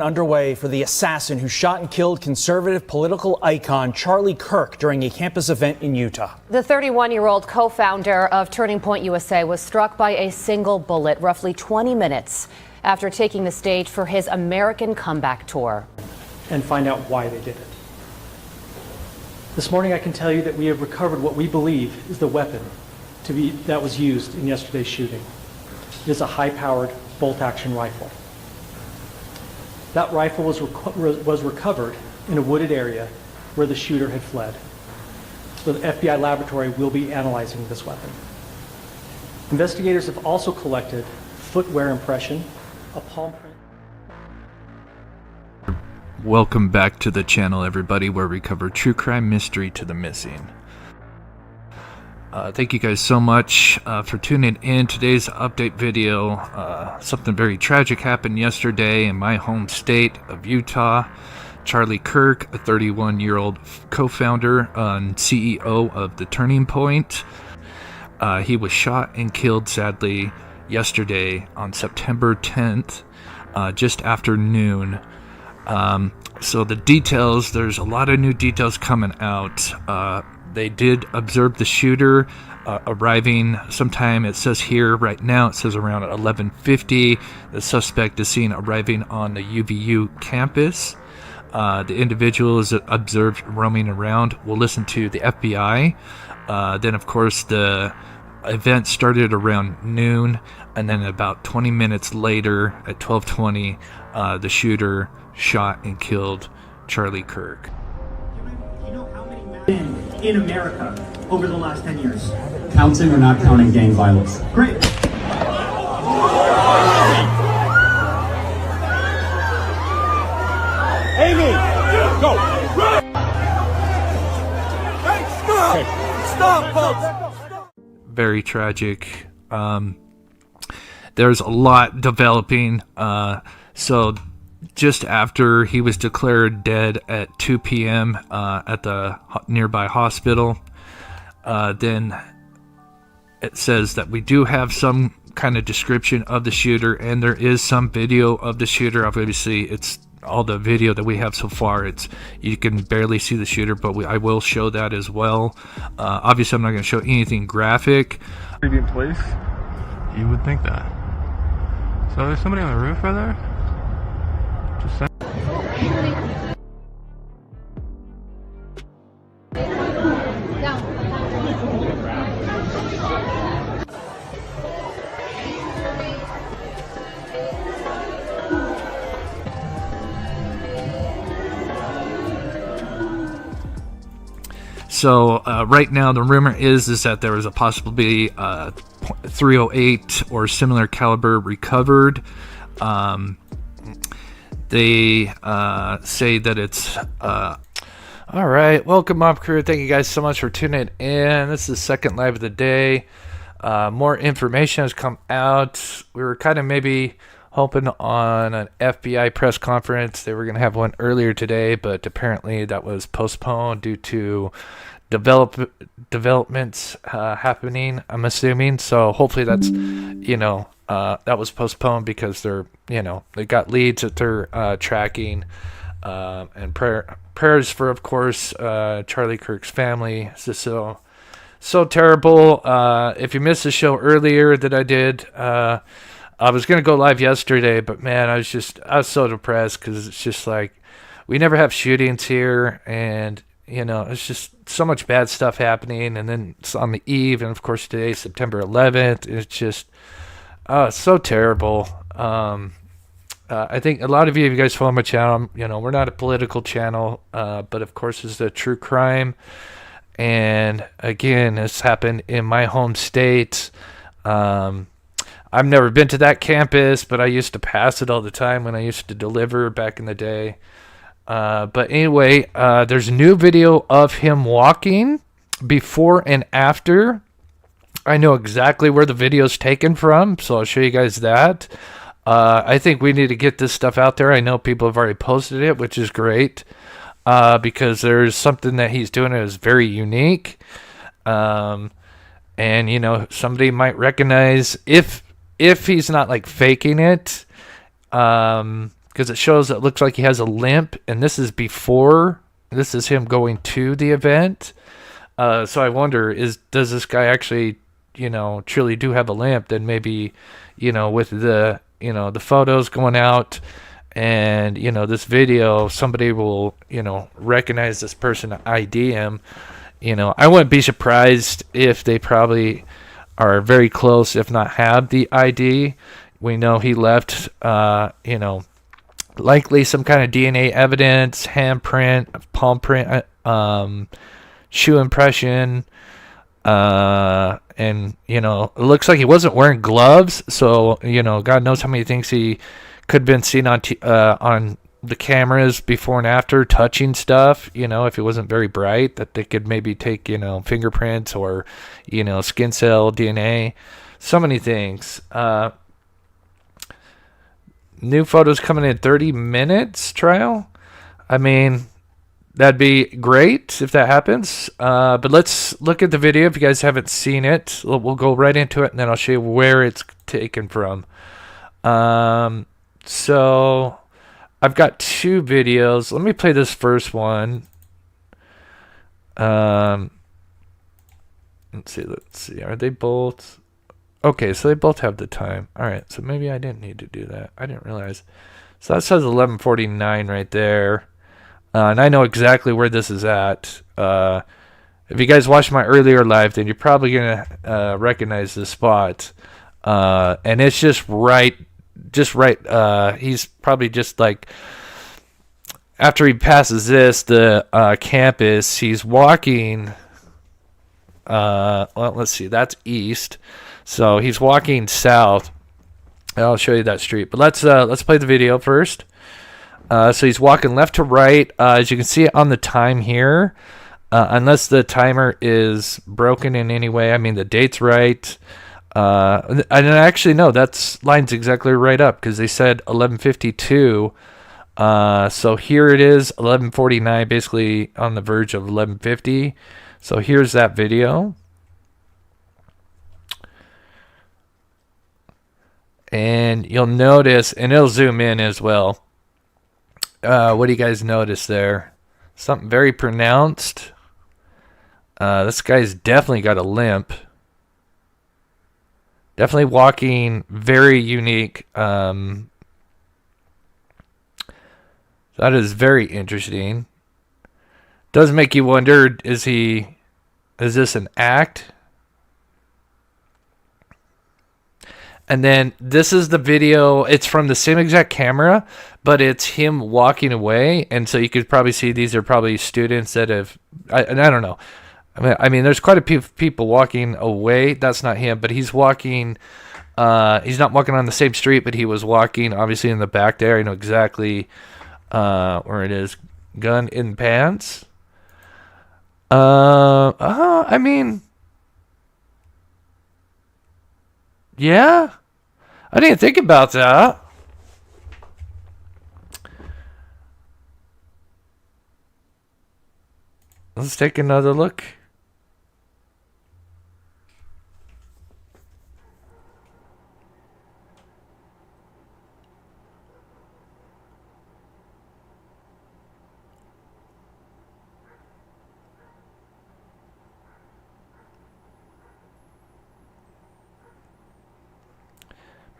Underway for the assassin who shot and killed conservative political icon Charlie Kirk during a campus event in Utah. The 31-year-old co-founder of Turning Point USA was struck by a single bullet roughly 20 minutes after taking the stage for his American comeback tour. And find out why they did it. This morning I can tell you that we have recovered what we believe is the weapon that was used in yesterday's shooting. It is a high-powered bolt-action rifle. That rifle was recovered in a wooded area where the shooter had fled. So the FBI laboratory will be analyzing this weapon. Investigators have also collected footwear impression, a palm print. Welcome back to the channel, everybody, where we cover true crime mystery to the missing. Thank you guys so much for tuning in. Today's update video, something very tragic happened yesterday in my home state of Utah. Charlie Kirk, a 31-year-old co-founder and CEO of the Turning Point. He was shot and killed, sadly, yesterday on September 10th, just after noon. So the details, there's a lot of new details coming out. They did observe the shooter arriving sometime, it says here right now, it says around 11:50. The suspect is seen arriving on the UVU campus. The individual is observed roaming around. We'll listen to the FBI. Then, of course, the event started around noon, and then about 20 minutes later, at 12:20, the shooter shot and killed Charlie Kirk. You know how many men in America over the last 10 years? Counting or not counting gang violence? Great. Amy, go. Hey, stop! Okay. Stop, folks! Very tragic. There's a lot developing. So just after he was declared dead at 2 p.m. At the nearby hospital, then it says that we do have some kind of description of the shooter, and there is some video of the shooter. Obviously, it's all the video that we have so far. You can barely see the shooter, but I will show that as well. Obviously, I'm not going to show anything graphic. In place, you would think that. So there's somebody on the roof right there. Just saying. So right now the rumor is that there was a possibly 308 or similar caliber recovered. They say that it's all right. Welcome, mob crew. Thank you guys so much for tuning in. This is the second live of the day. More information has come out. We were kind of maybe hoping on an FBI press conference. They were going to have one earlier today, but apparently that was postponed due to developments happening, I'm assuming. So hopefully that's, that was postponed because they got leads that they're tracking. And prayers for, of course, Charlie Kirk's family. It's just so terrible. If you missed the show earlier that I did, I was going to go live yesterday, but man, I was so depressed because it's just like, we never have shootings here, and, it's just so much bad stuff happening. And then it's on the eve, and of course today, September 11th, it's just, it's so terrible. I think a lot of you guys follow my channel. We're not a political channel, but of course it's a true crime. And again, this happened in my home state. I've never been to that campus, but I used to pass it all the time when I used to deliver back in the day. But anyway, there's a new video of him walking before and after. I know exactly where the video is taken from, so I'll show you guys that. I think we need to get this stuff out there. I know people have already posted it, which is great, because there's something that he's doing that is very unique. And, somebody might recognize if he's not like faking it, because because it shows it looks like he has a limp, and this is before. This is him going to the event. So I wonder, does this guy actually, truly do have a limp? Then maybe, with the, the photos going out and, this video, somebody will, recognize this person, ID him. I wouldn't be surprised if they probably are very close, if not have the ID. We know he left, likely some kind of DNA evidence, handprint, palm print, shoe impression, and it looks like he wasn't wearing gloves, so God knows how many things he could have been seen on the cameras before and after touching stuff. If it wasn't very bright, that they could maybe take fingerprints or skin cell DNA, so many things. New photos coming in 30 minutes trial. I mean, that'd be great if that happens. But let's look at the video. If you guys haven't seen it, we'll go right into it, and then I'll show you where it's taken from. So I've got 2 videos. Let me play this first one. Let's see. Are they both? Okay, so they both have the time. All right, so maybe I didn't need to do that. I didn't realize. So that says 11:49 right there. And I know exactly where this is at. If you guys watched my earlier live, then you're probably going to recognize this spot. And it's just right. He's probably just like, after he passes the campus, he's walking. Well, let's see. That's east. So he's walking south. I'll show you that street. But let's play the video first. So he's walking left to right. As you can see on the time here, unless the timer is broken in any way. I mean, the date's right. And actually, no, that's lines exactly right up because they said 11:52. So here it is, 11:49, basically on the verge of 11:50. So here's that video. And you'll notice, and it'll zoom in as well. What do you guys notice there? Something very pronounced. This guy's definitely got a limp. Definitely walking very unique. That is very interesting. Does make you wonder, is this an act? And then this is the video. It's from the same exact camera, but it's him walking away. And so you could probably see these are probably students that have, I don't know. I mean, there's quite a few people walking away. That's not him, but he's walking. He's not walking on the same street, but he was walking obviously in the back there. I know exactly where it is. Gun in pants. I mean, yeah. I didn't think about that. Let's take another look.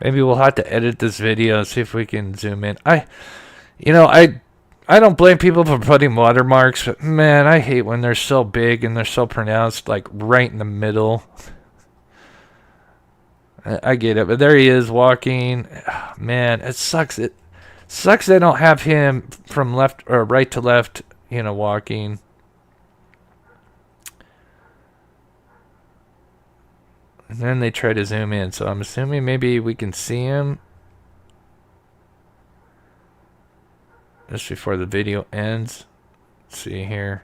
Maybe we'll have to edit this video, see if we can zoom in. I don't blame people for putting watermarks, but man, I hate when they're so big and they're so pronounced, like right in the middle. I get it, but there he is walking. Man, it sucks. It sucks they don't have him from left or right to left, walking. And then they try to zoom in, so I'm assuming maybe we can see him just before the video ends. Let's see here.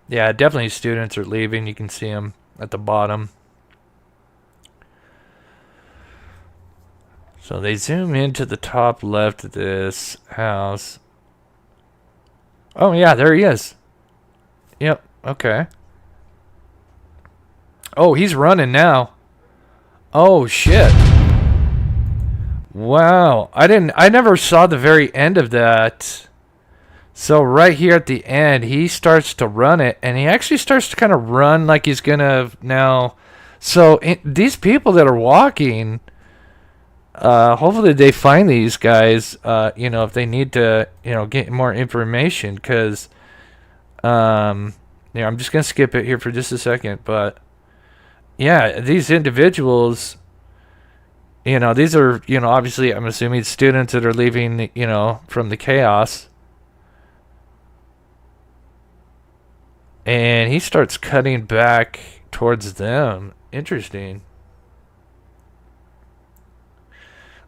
Yeah, definitely students are leaving. You can see them at the bottom. So they zoom into the top left of this house. Oh, yeah, there he is. Yep, okay. Oh, he's running now. Oh shit. Wow. I never saw the very end of that. So right here at the end, he starts to run it, and he actually starts to kind of run like he's gonna now. So these people that are walking, hopefully they find these guys, you know, if they need to, you know, get more information, because, yeah, I'm just gonna skip it here for just a second, but yeah, these individuals, you know, these are, you know, obviously I'm assuming students that are leaving, you know, from the chaos. And he starts cutting back towards them. Interesting.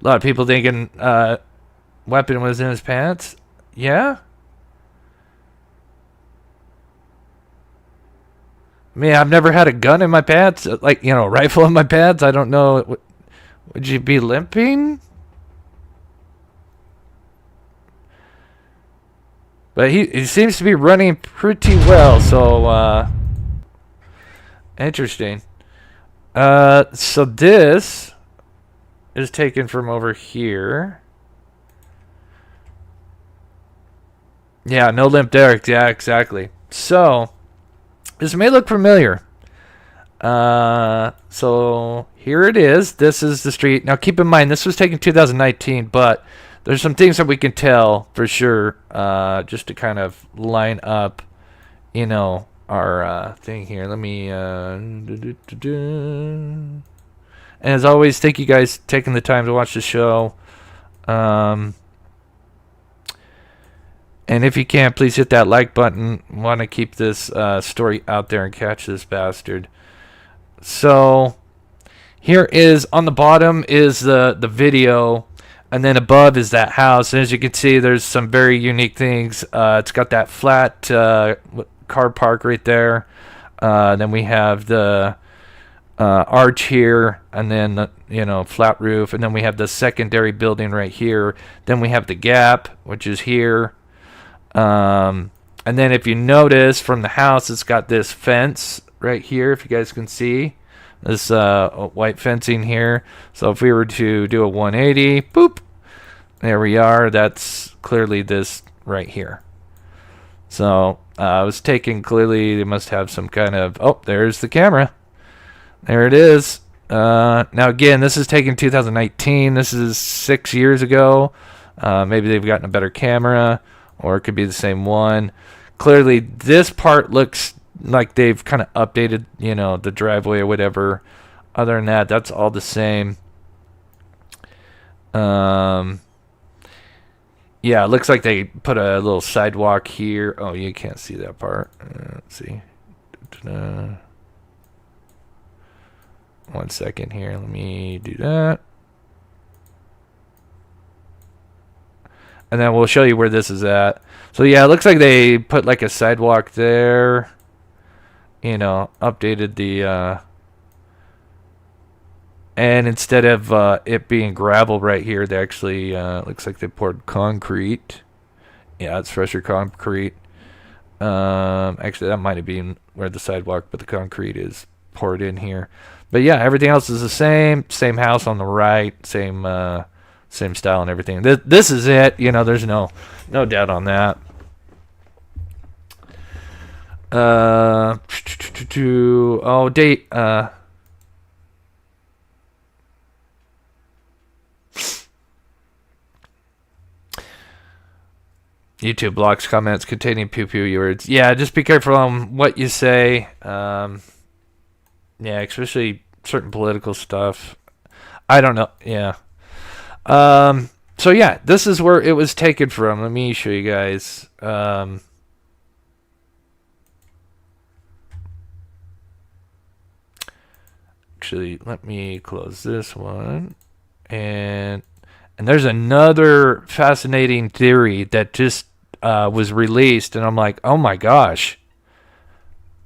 A lot of people thinking weapon was in his pants. Yeah. I mean, I've never had a gun in my pants. Like, you know, a rifle in my pants. I don't know. Would you be limping? But he seems to be running pretty well, so interesting. So this is taken from over here. Yeah, no limp Derek. Yeah, exactly. So this may look familiar. So here it is. This is the street. Now keep in mind this was taken 2019, but there's some things that we can tell for sure, just to kind of line up, you know, our thing here. Let me, and as always, thank you guys taking the time to watch the show. And if you can, please hit that like button. Want to keep this story out there and catch this bastard. So here is, on the bottom is the video. And then above is that house. And as you can see, there's some very unique things. It's got that flat car park right there. Then we have the arch here. And then, you know, flat roof. And then we have the secondary building right here. Then we have the gap, which is here. And then if you notice from the house, it's got this fence right here, if you guys can see. This white fencing here. So if we were to do a 180, boop, there we are. That's clearly this right here. So I was taken, clearly they must have some kind of, oh, there's the camera. There it is. Now again, this is taken 2019. This is 6 years ago. Maybe they've gotten a better camera, or it could be the same one. Clearly this part looks like they've kind of updated, you know, the driveway or whatever. Other than that, that's all the same. Yeah, it looks like they put a little sidewalk here. Oh, you can't see that part. Let's see. 1 second here. Let me do that. And then we'll show you where this is at. So yeah, it looks like they put like a sidewalk there. You know, updated the and instead of it being gravel right here, they actually looks like they poured concrete. Yeah, it's fresher concrete. Actually, that might have been where the sidewalk, but the concrete is poured in here. But yeah, everything else is the same. Same house on the right. Same same style and everything. This is it. You know, there's no doubt on that. Oh, date. YouTube blocks comments containing pew-pew words. Yeah, just be careful on what you say. Yeah, especially certain political stuff. I don't know. Yeah. So yeah, this is where it was taken from. Let me show you guys. Actually, let me close this one. And there's another fascinating theory that just was released, and I'm like, oh my gosh,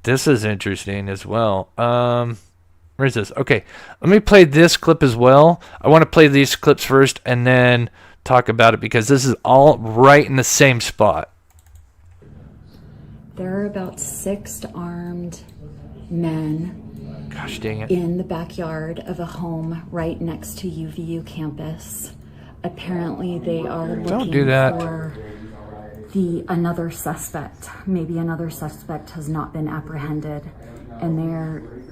this is interesting as well. Where is this? Okay, let me play this clip as well. I want to play these clips first and then talk about it, because this is all right in the same spot. There are about 6 armed men Gosh dang it. in the backyard of a home right next to UVU campus. Apparently they are looking do that. for another suspect. Maybe another suspect has not been apprehended, and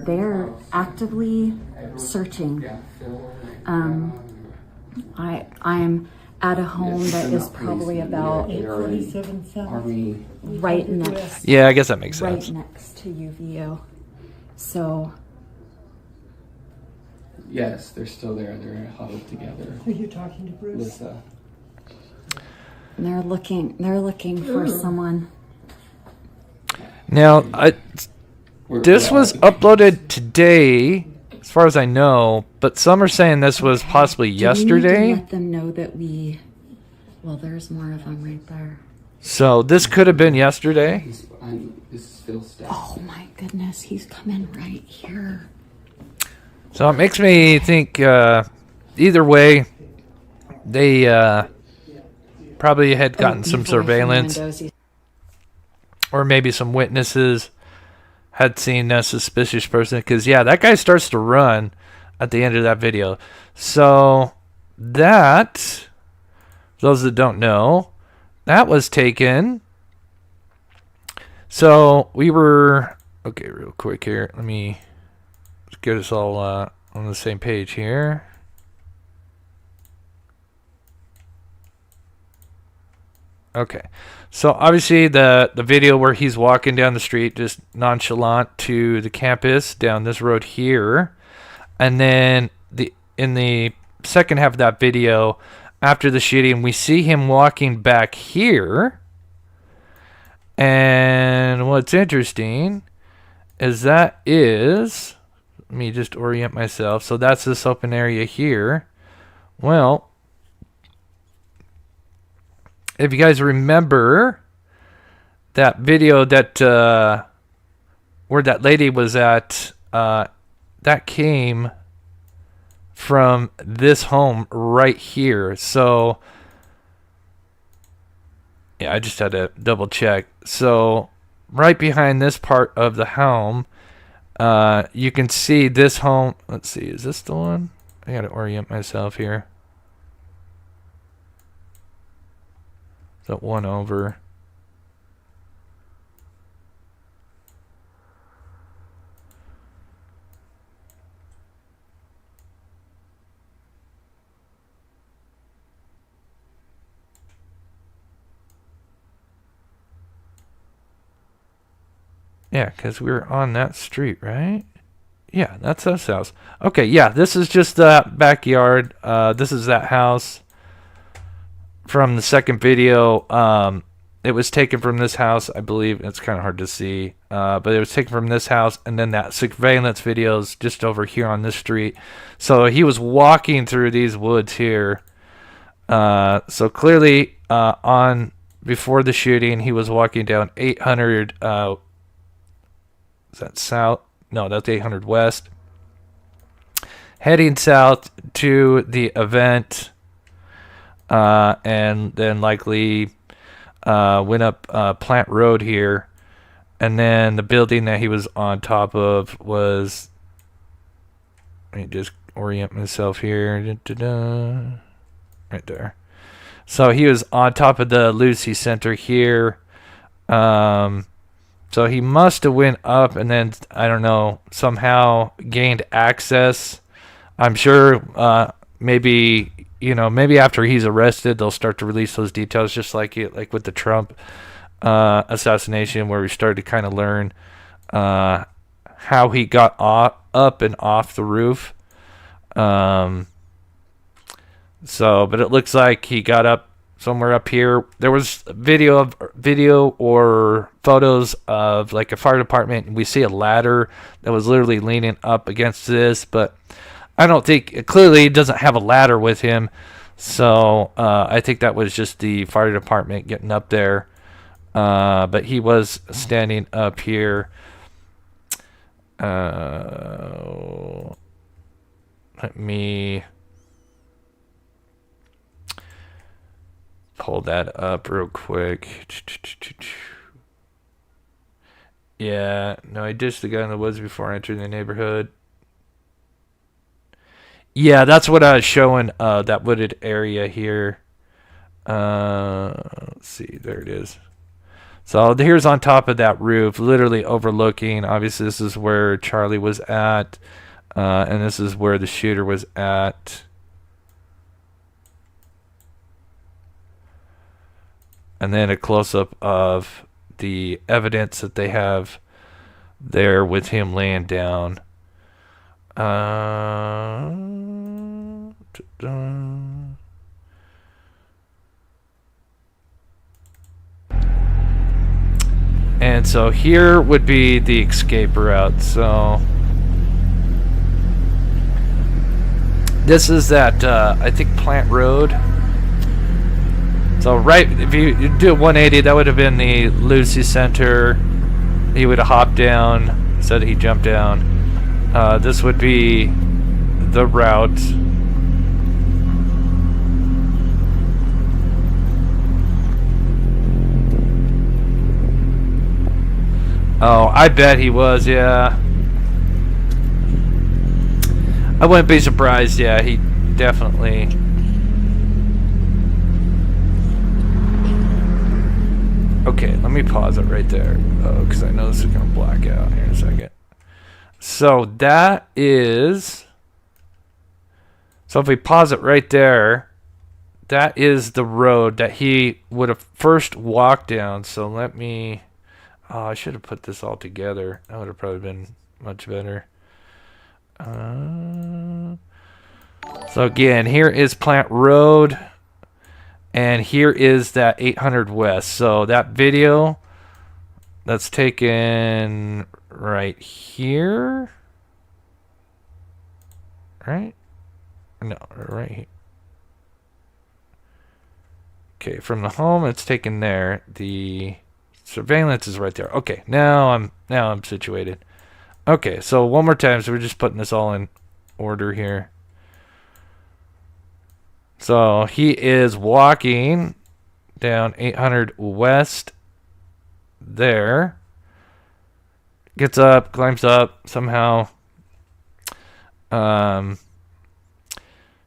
they're actively searching. I'm at a home that is probably about right next. Yeah, I guess that makes sense. Right next to UVU. So. Yes, they're still there. They're huddled together. Are you talking to Bruce? With, They're looking for someone. Now, this was uploaded today, as far as I know, but some are saying this was possibly yesterday. We need to let them know that well, there's more of them right there. So this could have been yesterday. this is Phil's staff. Oh my goodness, he's coming right here. So it makes me think either way, they probably had gotten some surveillance, or maybe some witnesses had seen a suspicious person. Because, yeah, that guy starts to run at the end of that video. So that, for those that don't know, that was taken. So we were, okay, real quick here. Let me get us all on the same page here. Okay, so obviously the video where he's walking down the street just nonchalant to the campus down this road here, and then in the second half of that video after the shooting, we see him walking back here. And what's interesting is let me just orient myself. So that's this open area here. Well, if you guys remember that video that where that lady was at, that came from this home right here. So yeah, I just had to double check. So right behind this part of the home, you can see this home. Let's see, is this the one? I gotta orient myself here. Is that one over? Yeah, because we were on that street, right? Yeah, that's this house. Okay, yeah, this is just that backyard. This is that house from the second video. It was taken from this house, I believe. It's kind of hard to see, but it was taken from this house, and then that surveillance video is just over here on this street. So he was walking through these woods here. So clearly, before the shooting, he was walking down 800. Is that south? No, that's 800 west. Heading south to the event, and then likely went up Plant Road here. And then the building that he was on top of was, let me just orient myself here. Right there. So he was on top of the Lucy Center here. So he must have went up and then, I don't know, somehow gained access. I'm sure maybe after he's arrested, they'll start to release those details, just like with the Trump assassination, where we started to kind of learn how he got up and off the roof. But it looks like he got up somewhere up here. There was video or photos of like a fire department, and we see a ladder that was literally leaning up against this, but I don't think, clearly he doesn't have a ladder with him. So I think that was just the fire department getting up there. But he was standing up here. Let me pull that up real quick. Yeah, no, I ditched the guy in the woods before entering the neighborhood. Yeah, that's what I was showing, that wooded area here. Let's see, there it is. So here's on top of that roof, literally overlooking. Obviously, this is where Charlie was at, and this is where the shooter was at. And then a close-up of the evidence that they have there with him laying down. And so here would be the escape route. So this is that, I think, Plant Road. So right, if you do a 180, that would have been the Lucy Center. He would have hopped down, said he jumped down. This would be the route. Oh, I bet he was, yeah. I wouldn't be surprised, yeah, he definitely... Okay, let me pause it right there, because I know this is going to black out here in a second. So that is... So if we pause it right there, that is the road that he would have first walked down. So let me... Oh, I should have put this all together. That would have probably been much better. So again, here is Plant Road. And here is that 800 West. So that video that's taken right here. Right? No, right here. Okay, from the home it's taken there. The surveillance is right there. Okay, now I'm situated. Okay, so one more time, so we're just putting this all in order here. So he is walking down 800 West there. Gets up, climbs up somehow.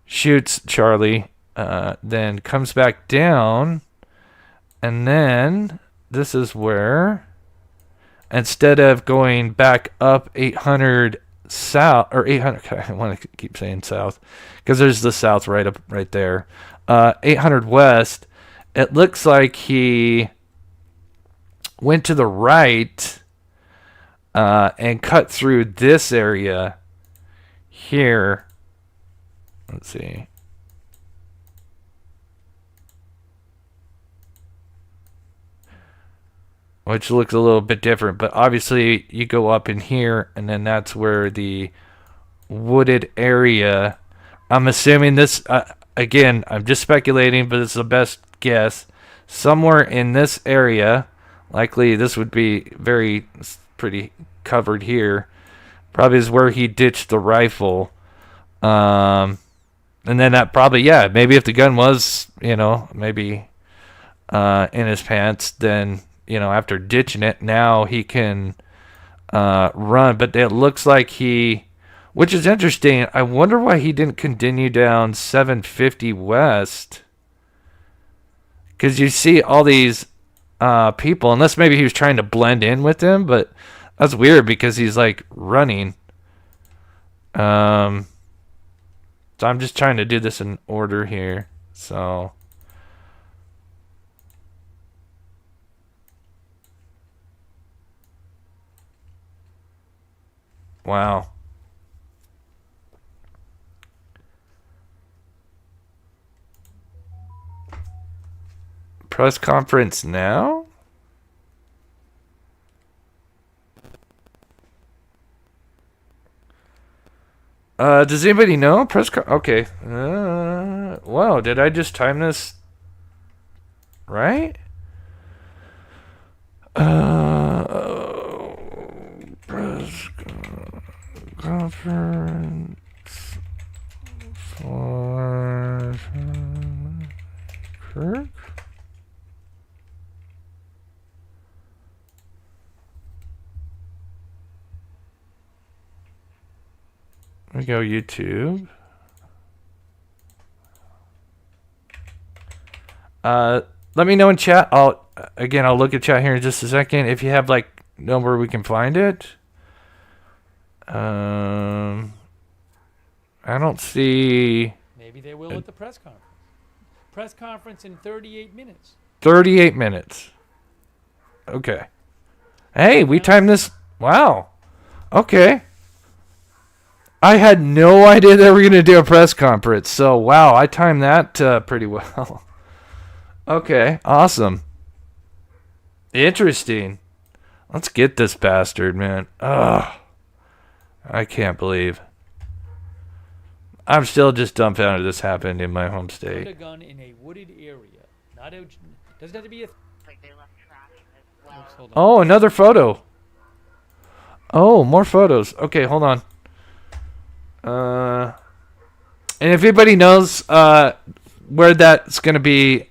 Shoots Charlie. Then comes back down. And then this is where, instead of going back up 800 south, or 800, I want to keep saying south, because there's the south right there. 800 West, it looks like he went to the right and cut through this area here. Let's see. Which looks a little bit different, but obviously you go up in here, and then that's where the wooded area. I'm assuming this, again, I'm just speculating, but it's the best guess. Somewhere in this area, likely this would be pretty covered here, probably is where he ditched the rifle. And then that probably, yeah, maybe if the gun was, maybe in his pants, then... after ditching it, now he can run. But it looks like which is interesting. I wonder why he didn't continue down 750 West. Because you see all these people, unless maybe he was trying to blend in with them, but that's weird because he's like running. So I'm just trying to do this in order here. So... Wow. Press conference now? Does anybody know? Okay. Wow, did I just time this right? Press conference for Kirk? We go YouTube. Let me know in chat. I'll look at chat here in just a second. If you have like know where we can find it. I don't see. Maybe they will at the press conference. Press conference in 38 minutes. 38 minutes. Okay. Hey, we timed this. Wow. Okay. I had no idea that we were going to do a press conference. So, wow, I timed that pretty well. Okay, awesome. Interesting. Let's get this bastard, man. Ugh. I can't believe. I'm still just dumbfounded this happened in my home Put a state. gun in a wooded area. Not a. Doesn't have to be a. Oops, hold on. Oh, another photo. Oh, more photos. Okay, hold on. And if anybody knows where that's going to be,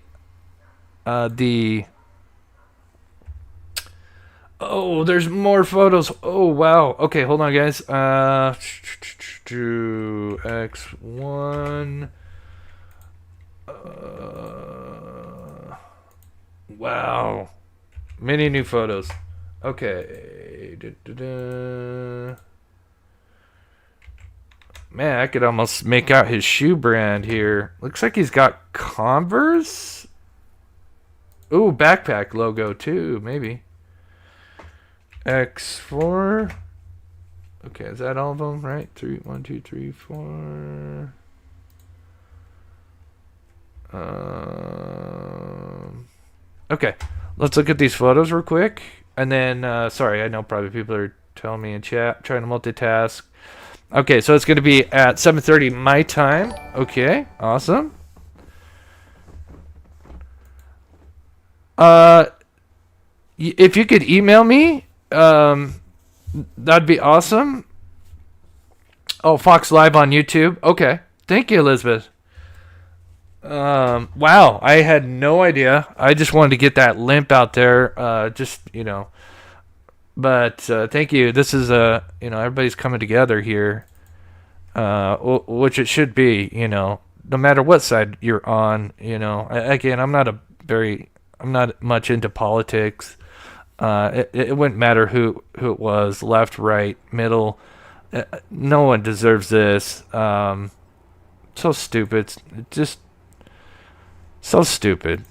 oh, there's more photos. Oh, wow. Okay, hold on, guys. X1. Wow. Many new photos. Okay. Man, I could almost make out his shoe brand here. Looks like he's got Converse. Ooh, backpack logo too, maybe. X4. Okay, is that all of them, right? 1, 2, 3, 4. Okay, let's look at these photos real quick. And then, sorry, I know probably people are telling me in chat, trying to multitask. Okay, so it's going to be at 7:30 my time. Okay, awesome. If you could email me, that'd be awesome. Oh, Fox Live on YouTube. Okay, thank you, Elizabeth. Wow, I had no idea. I just wanted to get that limp out there. Just, you know. But thank you. This is everybody's coming together here, which it should be. You know, no matter what side you're on. You know, again, I'm not much into politics. It wouldn't matter who it was, left, right, middle. No one deserves this. So stupid. Just so stupid.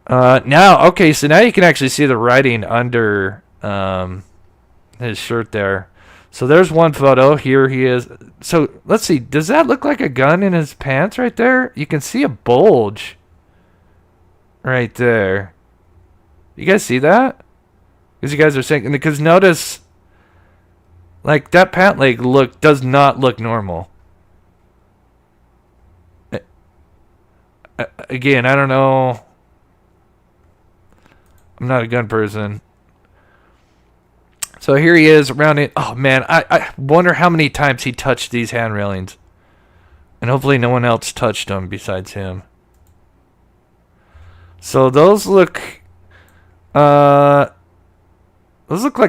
Now, okay, so now you can actually see the writing under his shirt there. So there's one photo. Here he is. So let's see. Does that look like a gun in his pants right there? You can see a bulge right there. You guys see that? Because you guys are saying, because notice, like, that pant leg does not look normal. Again, I don't know. I'm not a gun person. So here he is around it. Oh, man. I wonder how many times he touched these hand railings. And hopefully no one else touched them besides him. So those look like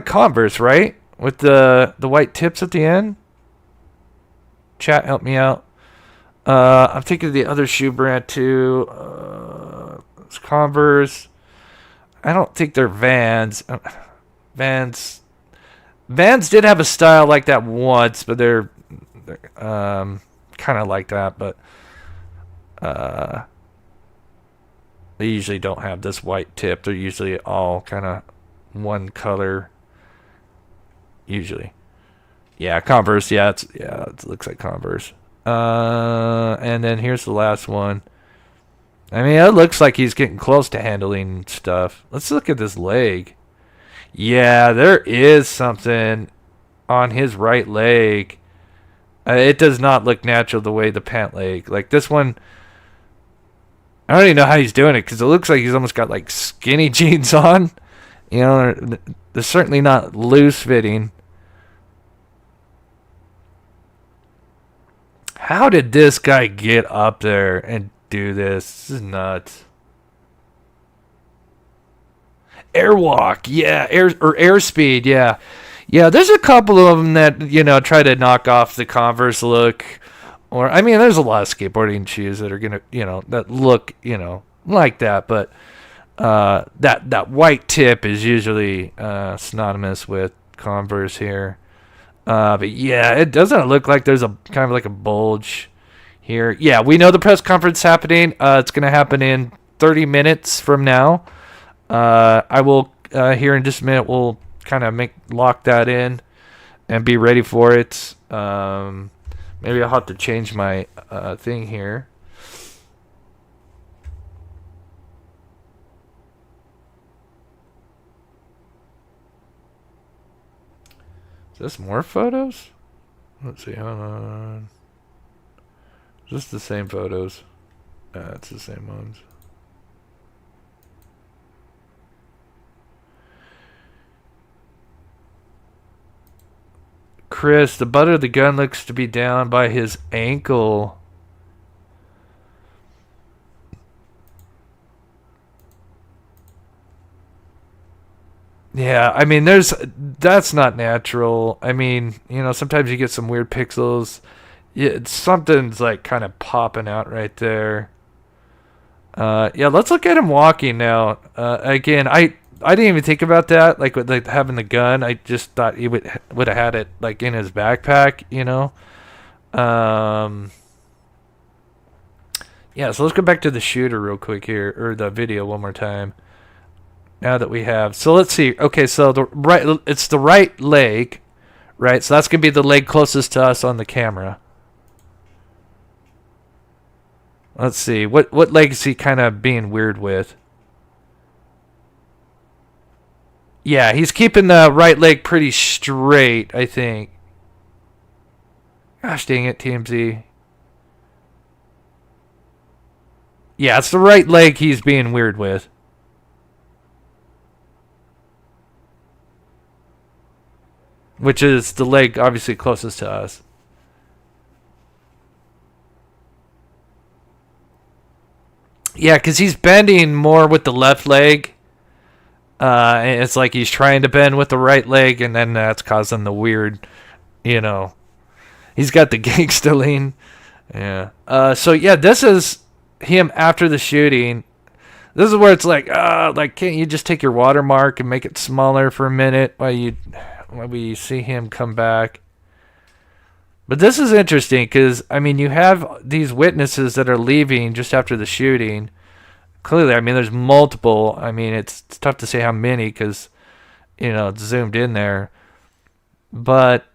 Converse, right? With the white tips at the end. Chat, help me out. I'm thinking of the other shoe brand too. It's Converse. I don't think they're Vans. Vans did have a style like that once, but they're kind of like that, but they usually don't have this white tip. They're usually all kind of one color. Usually. Yeah, Converse. Yeah, it looks like Converse. And then here's the last one. I mean, it looks like he's getting close to handling stuff. Let's look at this leg. Yeah, there is something on his right leg. It does not look natural the way the pant leg. Like this one, I don't even know how he's doing it because it looks like he's almost got like skinny jeans on. You know, they're certainly not loose fitting. How did this guy get up there and do this? This is nuts. Airwalk, yeah, airspeed, yeah. Yeah, there's a couple of them that, try to knock off the Converse look. Or, I mean, there's a lot of skateboarding shoes that are going to, that look, like that. But that white tip is usually synonymous with Converse here. But yeah, it doesn't look like there's a kind of like a bulge here. Yeah, we know the press conference happening. It's going to happen in 30 minutes from now. I will, here in just a minute, we'll kind of lock that in and be ready for it. Maybe I'll have to change my thing here. Is this more photos? Let's see, hold on. Is this the same photos? It's the same ones. Chris, the butt of the gun looks to be down by his ankle. Yeah, I mean, that's not natural. I mean, sometimes you get some weird pixels. Yeah, something's like kind of popping out right there. Yeah, let's look at him walking now. Again, I didn't even think about that, like with having the gun. I just thought he would have had it like in his backpack, Yeah, so let's go back to the shooter real quick here, or the video one more time. Now that we have, so let's see. Okay, so it's the right leg, right? So that's gonna be the leg closest to us on the camera. Let's see, what leg is he kind of being weird with? Yeah, he's keeping the right leg pretty straight, I think. Gosh dang it, TMZ. Yeah, it's the right leg he's being weird with. Which is the leg obviously closest to us. Yeah, because he's bending more with the left leg. And it's like he's trying to bend with the right leg, and then that's causing the weird, He's got the gangsta lean. Yeah. So yeah, this is him after the shooting. This is where it's like, can't you just take your watermark and make it smaller for a minute while we see him come back? But this is interesting because, I mean, you have these witnesses that are leaving just after the shooting. Clearly, I mean, there's multiple. I mean, it's tough to say how many because, it's zoomed in there. But,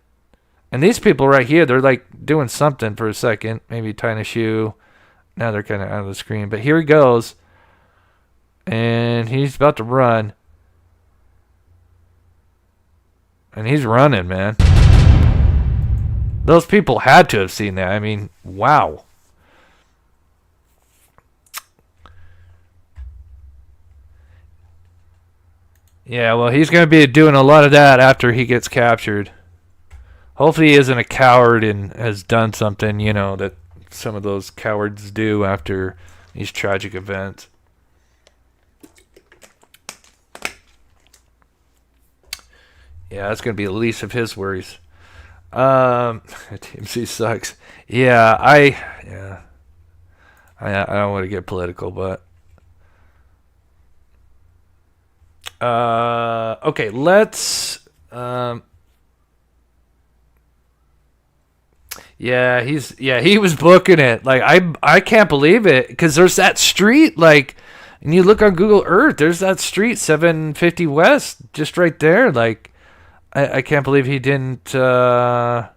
and these people right here, they're like doing something for a second. Maybe tying a shoe. Now they're kind of out of the screen. But here he goes. And he's about to run. And he's running, man. Those people had to have seen that. I mean, wow. Yeah, well, he's going to be doing a lot of that after he gets captured. Hopefully he isn't a coward and has done something, that some of those cowards do after these tragic events. Yeah, that's going to be the least of his worries. TMC sucks. Yeah, I don't want to get political, but okay, let's he was booking it. Like I can't believe it because there's that street, like, and you look on Google Earth, there's that street 750 West just right there. Like I can't believe he didn't. Okay,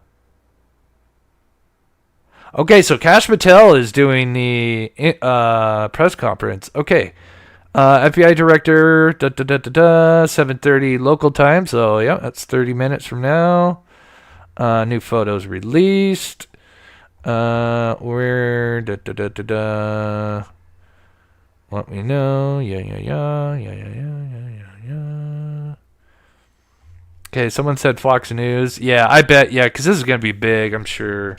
so Kash Patel is doing the press conference. Okay, FBI director, 7:30 local time. So yeah, that's 30 minutes from now. New photos released. Where Let me know. Yeah. Okay, someone said Fox News. Yeah, I bet. Yeah, because this is going to be big, I'm sure.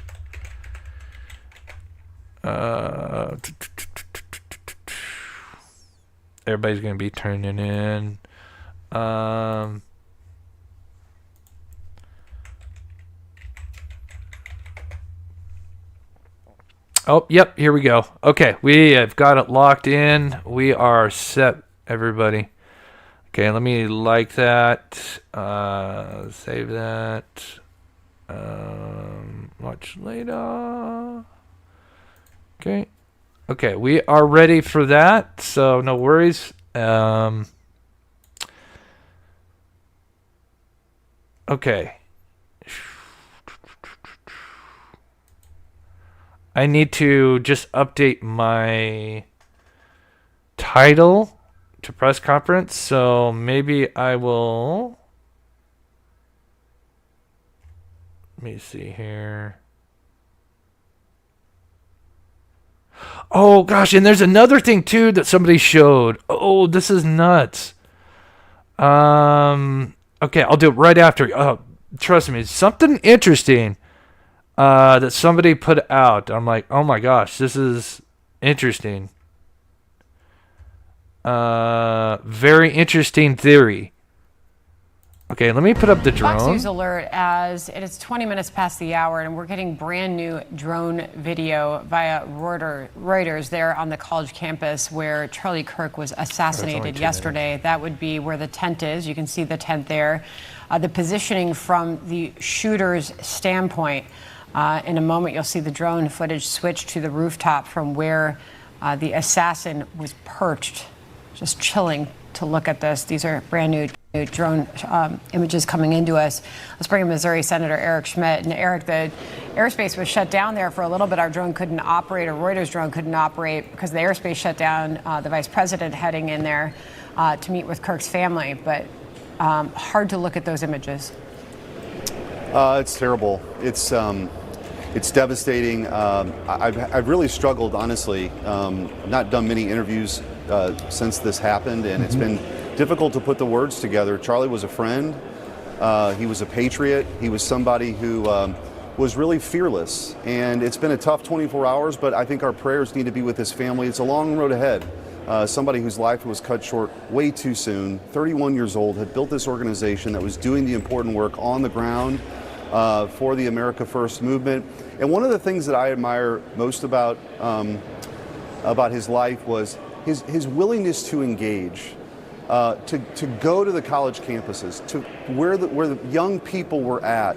Everybody's going to be turning in. Oh, yep, here we go. Okay, we have got it locked in. We are set, everybody. Okay, let me like that. Save that. Watch later. Okay. Okay, we are ready for that, so no worries. Okay. I need to just update my title to press conference, so maybe I will. Let me see here. Oh gosh, and there's another thing too that somebody showed. Oh, this is nuts. Okay, I'll do it right after. Trust me, something interesting that somebody put out. I'm like, oh my gosh, this is interesting. Very interesting theory. Okay, let me put up the drone. Fox News alert as it is 20 minutes past the hour, and we're getting brand new drone video via Reuters there on the college campus where Charlie Kirk was assassinated yesterday. That would be where the tent is. You can see the tent there. The positioning from the shooter's standpoint. In a moment, you'll see the drone footage switch to the rooftop from where the assassin was perched. Just chilling to look at this. These are brand new drone images coming into us. Let's bring in Missouri Senator Eric Schmidt. And Eric, the airspace was shut down there for a little bit. Our drone couldn't operate, or Reuters drone couldn't operate because the airspace shut down. The vice president heading in there to meet with Kirk's family. But hard to look at those images. It's terrible. It's devastating. I've really struggled, honestly. Not done many interviews since this happened, and it's been difficult to put the words together. Charlie was a friend. He was a patriot. He was somebody who was really fearless. And it's been a tough 24 hours, but I think our prayers need to be with his family. It's a long road ahead. Somebody whose life was cut short way too soon, 31 years old, had built this organization that was doing the important work on the ground for the America First movement. And one of the things that I admire most about his life was his willingness to engage. To go to the college campuses, to where the young people were at,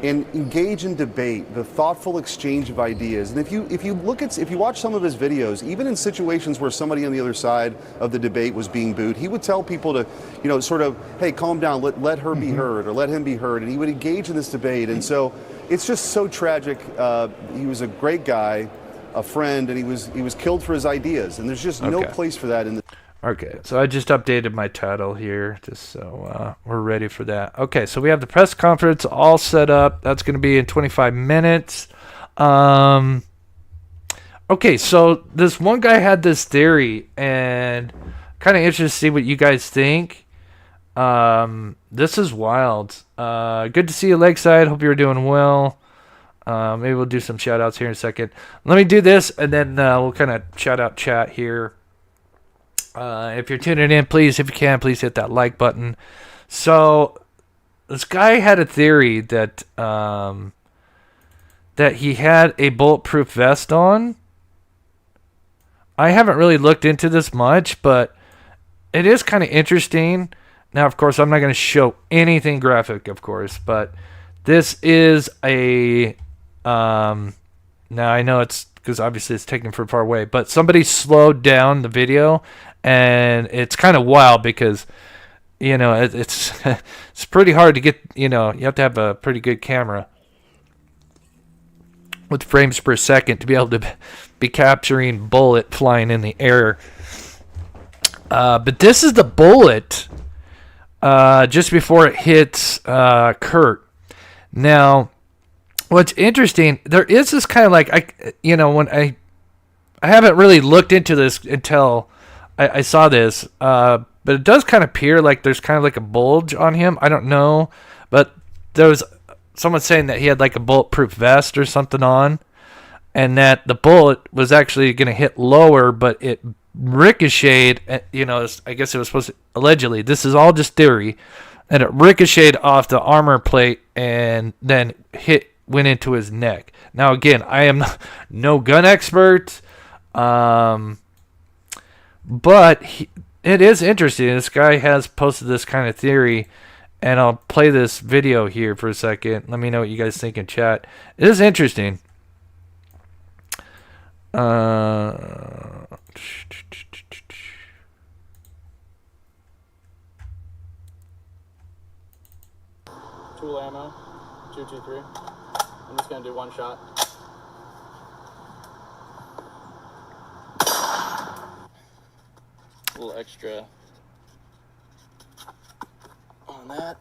and engage in debate, the thoughtful exchange of ideas. And if you watch some of his videos, even in situations where somebody on the other side of the debate was being booed, he would tell people to, sort of, hey, calm down, let her be heard, or let him be heard, and he would engage in this debate. And so it's just so tragic. He was a great guy, a friend, and he was killed for his ideas, and there's just no place for that in the. Okay, so I just updated my title here, just so we're ready for that. Okay, so we have the press conference all set up. That's going to be in 25 minutes. Okay, so this one guy had this theory, and kind of interested to see what you guys think. This is wild. Good to see you, Lakeside. Hope you're doing well. Maybe we'll do some shout-outs here in a second. Let me do this, and then we'll kind of shout-out chat here. If you're tuning in, please, if you can, please hit that like button. So this guy had a theory that that he had a bulletproof vest on. I haven't really looked into this much, but it is kind of interesting. Now, of course, I'm not going to show anything graphic, of course, but this is a now I know it's because obviously it's taken from far away, but somebody slowed down the video. And it's kind of wild because, it's it's pretty hard to get, you have to have a pretty good camera with frames per second to be able to be capturing bullet flying in the air. But this is the bullet just before it hits Kirk. Now, what's interesting, there is this kind of like, when I haven't really looked into this until I saw this, but it does kind of appear like there's kind of like a bulge on him. I don't know, but there was someone saying that he had like a bulletproof vest or something on, and that the bullet was actually going to hit lower, but it ricocheted. I guess it was supposed to, allegedly, this is all just theory, and it ricocheted off the armor plate and then hit went into his neck. Now, again, I am no gun expert, but it is interesting. This guy has posted this kind of theory, and I'll play this video here for a second. Let me know what you guys think in chat. It is interesting. Tool ammo, 223. I'm just gonna do one shot. A little extra on that.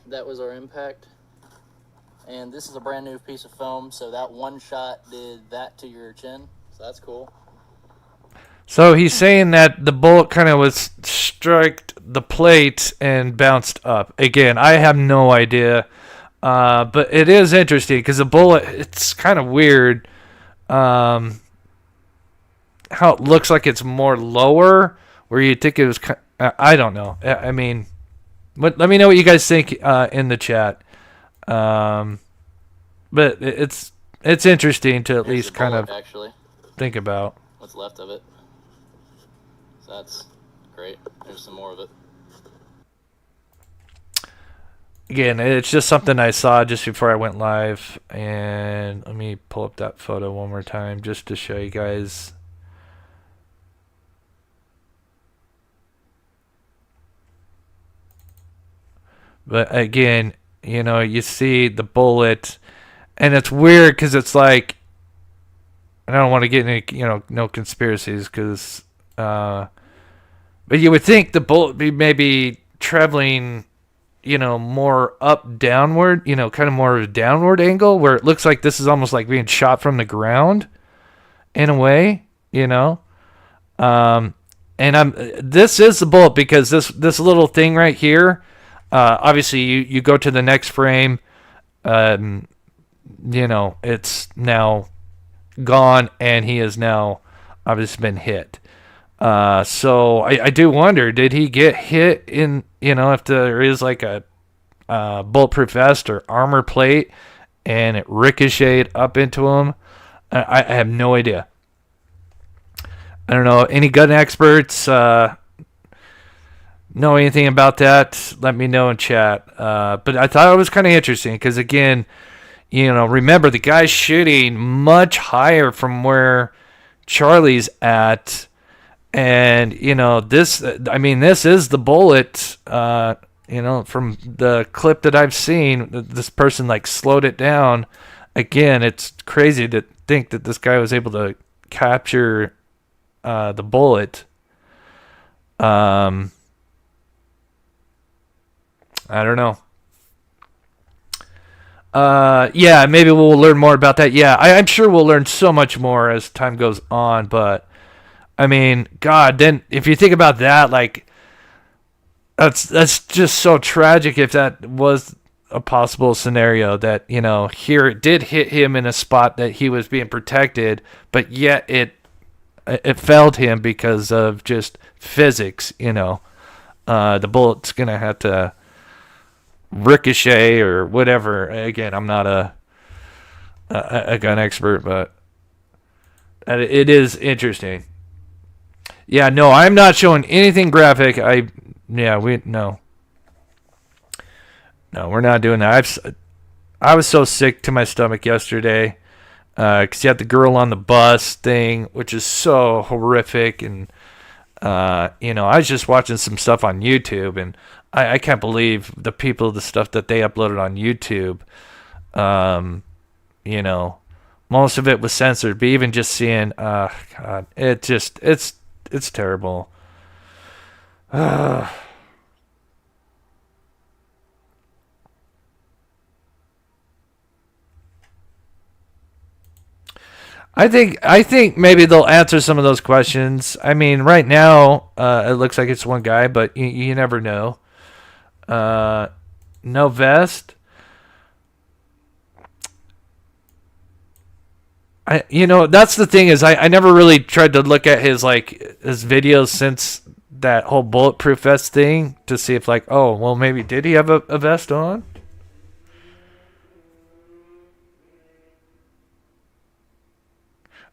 That was our impact. And this is a brand new piece of foam, so that one shot did that to your chin. So that's cool. So he's saying that the bullet kind of was struck the plate and bounced up. Again, I have no idea. But it is interesting because the bullet, it's kind of weird how it looks like it's more lower where you think it was. I don't know. I mean, let me know what you guys think in the chat. But it's interesting to at least kind of actually think about what's left of it. So that's great. There's some more of it. Again, it's just something I saw just before I went live, and let me pull up that photo one more time just to show you guys. But again, you know, you see the bullet, and it's weird because it's like, I don't want to get any, you know, no conspiracies because, but you would think the bullet be maybe traveling, you know, more up downward, you know, kind of more of a downward angle where it looks like this is almost like being shot from the ground in a way, you know. And this is the bullet because this little thing right here, obviously you go to the next frame, you know, it's now gone and he has now obviously been hit. So I do wonder, did he get hit in, you know, if there is like a bulletproof vest or armor plate and it ricocheted up into him? I have no idea. I don't know. Any gun experts know anything about that? Let me know in chat. But I thought it was kind of interesting because, again, you know, remember the guy's shooting much higher from where Charlie's at. And, you know, this is the bullet, you know, from the clip that I've seen. This person, like, slowed it down. Again, it's crazy to think that this guy was able to capture the bullet. I don't know. Yeah, maybe we'll learn more about that. Yeah, I'm sure we'll learn so much more as time goes on, but I mean, God, then if you think about that, like, that's just so tragic if that was a possible scenario that, you know, here it did hit him in a spot that he was being protected, but yet it failed him because of just physics, you know. The bullet's going to have to ricochet or whatever. Again, I'm not a gun expert, but it is interesting. Yeah, no, I'm not showing anything graphic. No, we're not doing that. I was so sick to my stomach yesterday because you had the girl on the bus thing, which is so horrific, and you know, I was just watching some stuff on YouTube, and I can't believe the stuff that they uploaded on YouTube. You know, most of it was censored, but even just seeing, God, it's terrible. I think maybe they'll answer some of those questions. I mean, right now, it looks like it's one guy, but you never know. No vest. You know, that's the thing is I never really tried to look at his videos since that whole bulletproof vest thing to see if, like, oh, well, maybe did he have a vest on?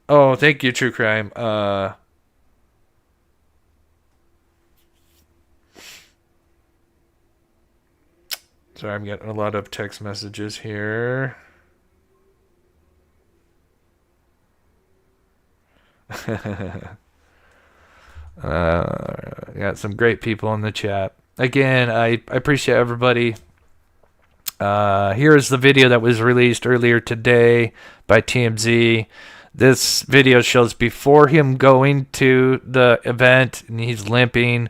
Oh, thank you, True Crime. Sorry, I'm getting a lot of text messages here. Got some great people in the chat. Again, I appreciate everybody. Here is the video that was released earlier today by TMZ. This video shows before him going to the event, and he's limping.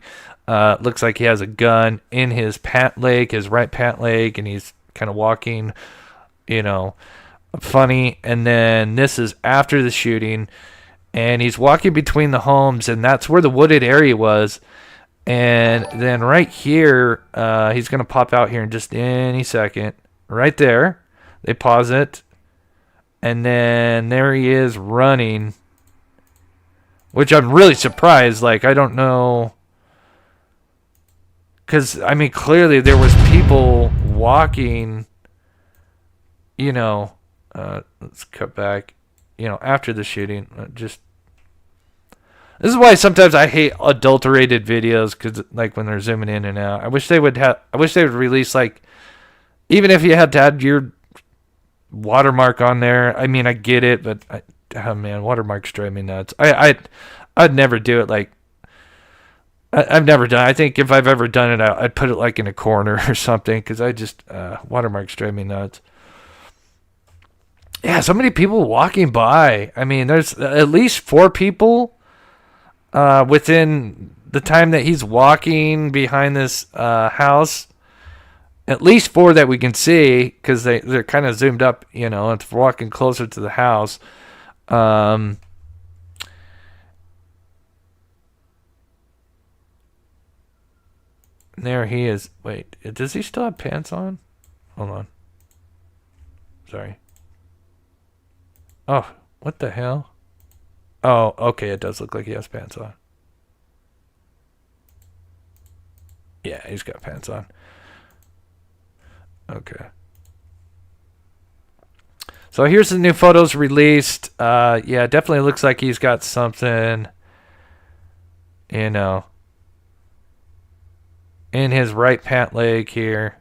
Looks like he has a gun in his pant leg, his right pant leg, and he's kind of walking, funny. And then this is after the shooting, and he's walking between the homes, and that's where the wooded area was. And then right here, he's going to pop out here in just any second. Right there. They pause it. And then there he is running. Which I'm really surprised. Like, I don't know. Because, I mean, clearly there was people walking, let's cut back, after the shooting. This is why sometimes I hate adulterated videos, because like when they're zooming in and out. I wish they would release, like, even if you had to add your watermark on there. I mean, I get it, but watermarks drive me nuts. I'd never do it. Like, I've never done. I think if I've ever done it, I'd put it like in a corner or something, because I just watermarks drive me nuts. Yeah, so many people walking by. I mean, there's at least 4 people within the time that he's walking behind this house. At least 4 that we can see, because they're kind of zoomed up, it's walking closer to the house. There he is. Wait, does he still have pants on? Hold on. Sorry. Oh, what the hell? Oh, okay, it does look like he has pants on. Yeah, he's got pants on. Okay. So here's the new photos released. Yeah, definitely looks like he's got something, in his right pant leg here.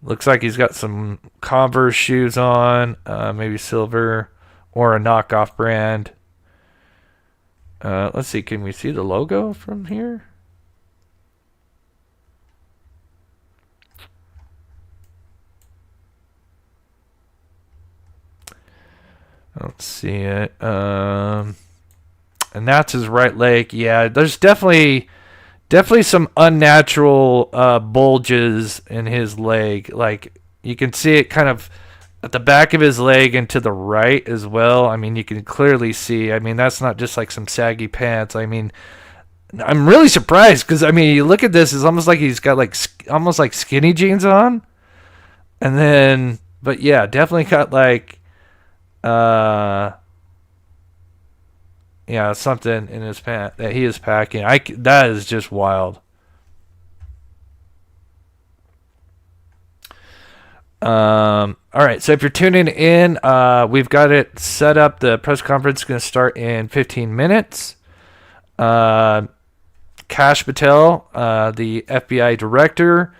Looks like he's got some Converse shoes on, maybe silver or a knockoff brand. Let's see, can we see the logo from here? I don't see it. And that's his right leg. Yeah, there's definitely some unnatural bulges in his leg. Like, you can see it kind of at the back of his leg and to the right as well. I mean, you can clearly see. I mean, that's not just like some saggy pants. I mean, I'm really surprised, because, I mean, you look at this, it's almost like he's got like almost like skinny jeans on. And then, but yeah, definitely got like, yeah, something in his pant that he is packing. That is just wild. All right, so if you're tuning in, we've got it set up. The press conference is going to start in 15 minutes. Kash Patel, the FBI director,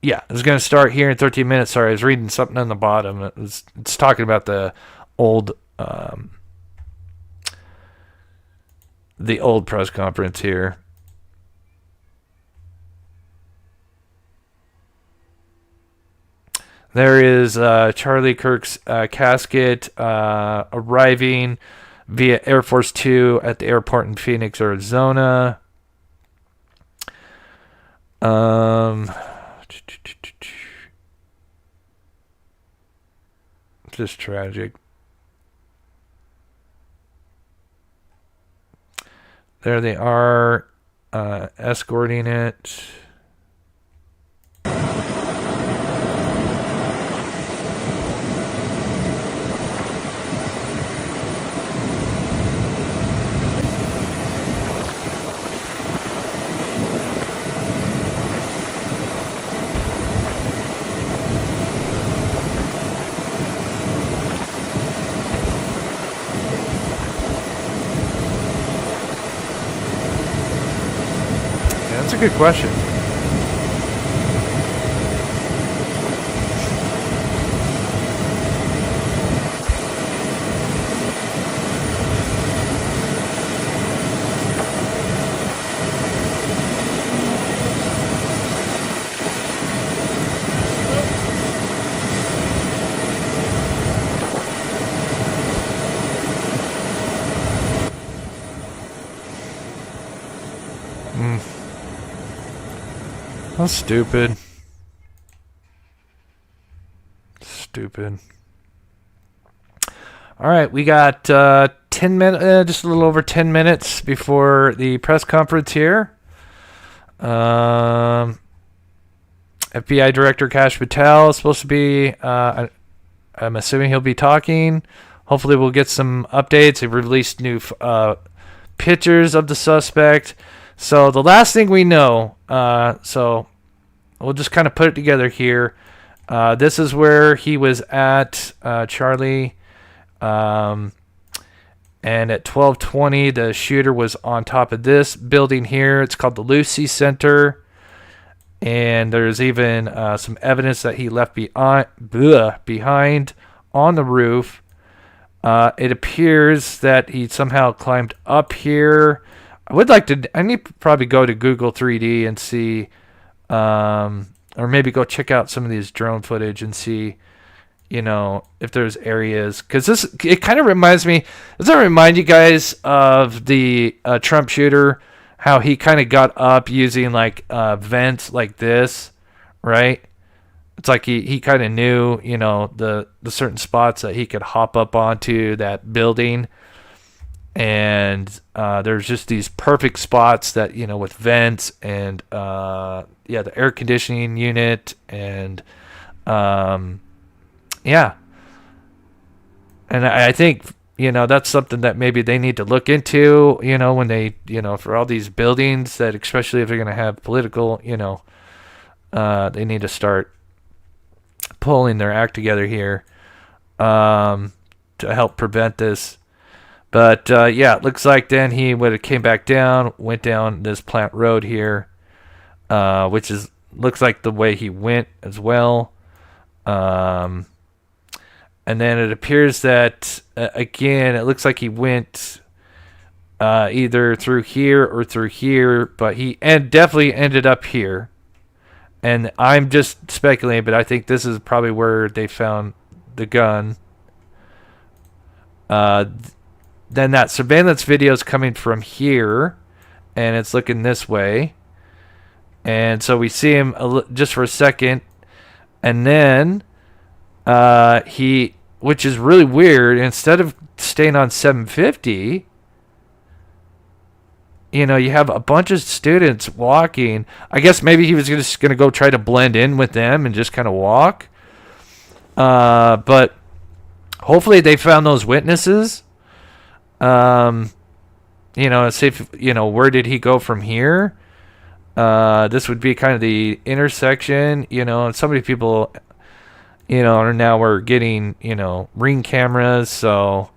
yeah, it's going to start here in 13 minutes. Sorry, I was reading something on the bottom. It's talking about the old press conference here. There is Charlie Kirk's casket arriving via Air Force 2 at the airport in Phoenix, Arizona. Just tragic. There they are, escorting it. That's a good question. How stupid. Stupid. All right, we got 10 minutes, just a little over 10 minutes before the press conference here. FBI Director Kash Patel is supposed to be, I'm assuming he'll be talking. Hopefully we'll get some updates. They've released new pictures of the suspect. So the last thing we know, so we'll just kind of put it together here. This is where he was at, Charlie. And at 12:20, the shooter was on top of this building here. It's called the Lucy Center. And there's even some evidence that he left behind on the roof. It appears that he somehow climbed up here. I need to probably go to Google 3D and see, or maybe go check out some of these drone footage and see, if there's areas. Because it kind of reminds me, does that remind you guys of the Trump shooter? How he kind of got up using like vents like this, right? It's like he kind of knew, the certain spots that he could hop up onto that building. And there's just these perfect spots that, with vents and, the air conditioning unit and, yeah. And I think, that's something that maybe they need to look into, when they, for all these buildings that, especially if they're going to have political, they need to start pulling their act together here to help prevent this. But, it looks like then he would have came back down, went down this plant road here, which looks like the way he went as well. And then it appears that, again, it looks like he went either through here or through here, but he definitely ended up here. And I'm just speculating, but I think this is probably where they found the gun. Then that surveillance video is coming from here, and it's looking this way. And so we see him just for a second, and then which is really weird, instead of staying on 750, you have a bunch of students walking. I guess maybe he was just going to go try to blend in with them and just kind of walk. But hopefully they found those witnesses. See if, where did he go from here? This would be kind of the intersection, and so many people, now we're getting, Ring cameras. So,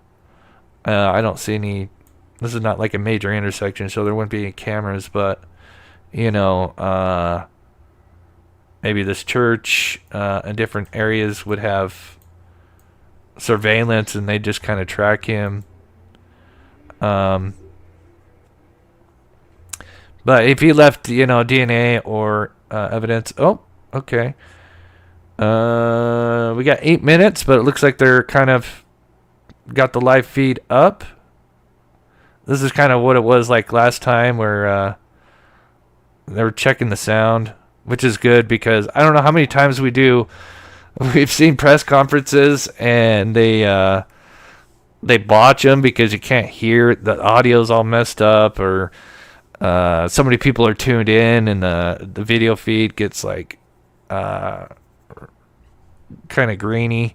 I don't see any, this is not like a major intersection, so there wouldn't be any cameras, but, maybe this church, and different areas would have surveillance and they just kind of track him. But if he left, DNA or evidence. Oh, okay. We got 8 minutes, but it looks like they're kind of got the live feed up. This is kind of what it was like last time, where they were checking the sound, which is good because I don't know how many times we've seen press conferences and they botch them because you can't hear, the audio's all messed up, or so many people are tuned in and the video feed gets like kind of grainy.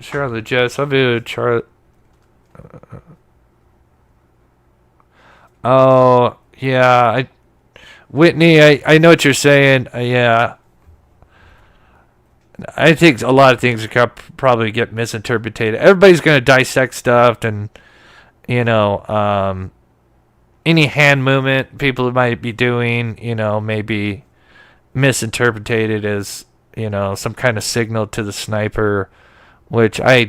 Share on the Jets. I'll do Charlie. Oh, Yeah, Whitney, I know what you're saying. Yeah. I think a lot of things probably get misinterpreted. Everybody's going to dissect stuff, and any hand movement people might be doing, maybe misinterpreted as some kind of signal to the sniper, which yeah.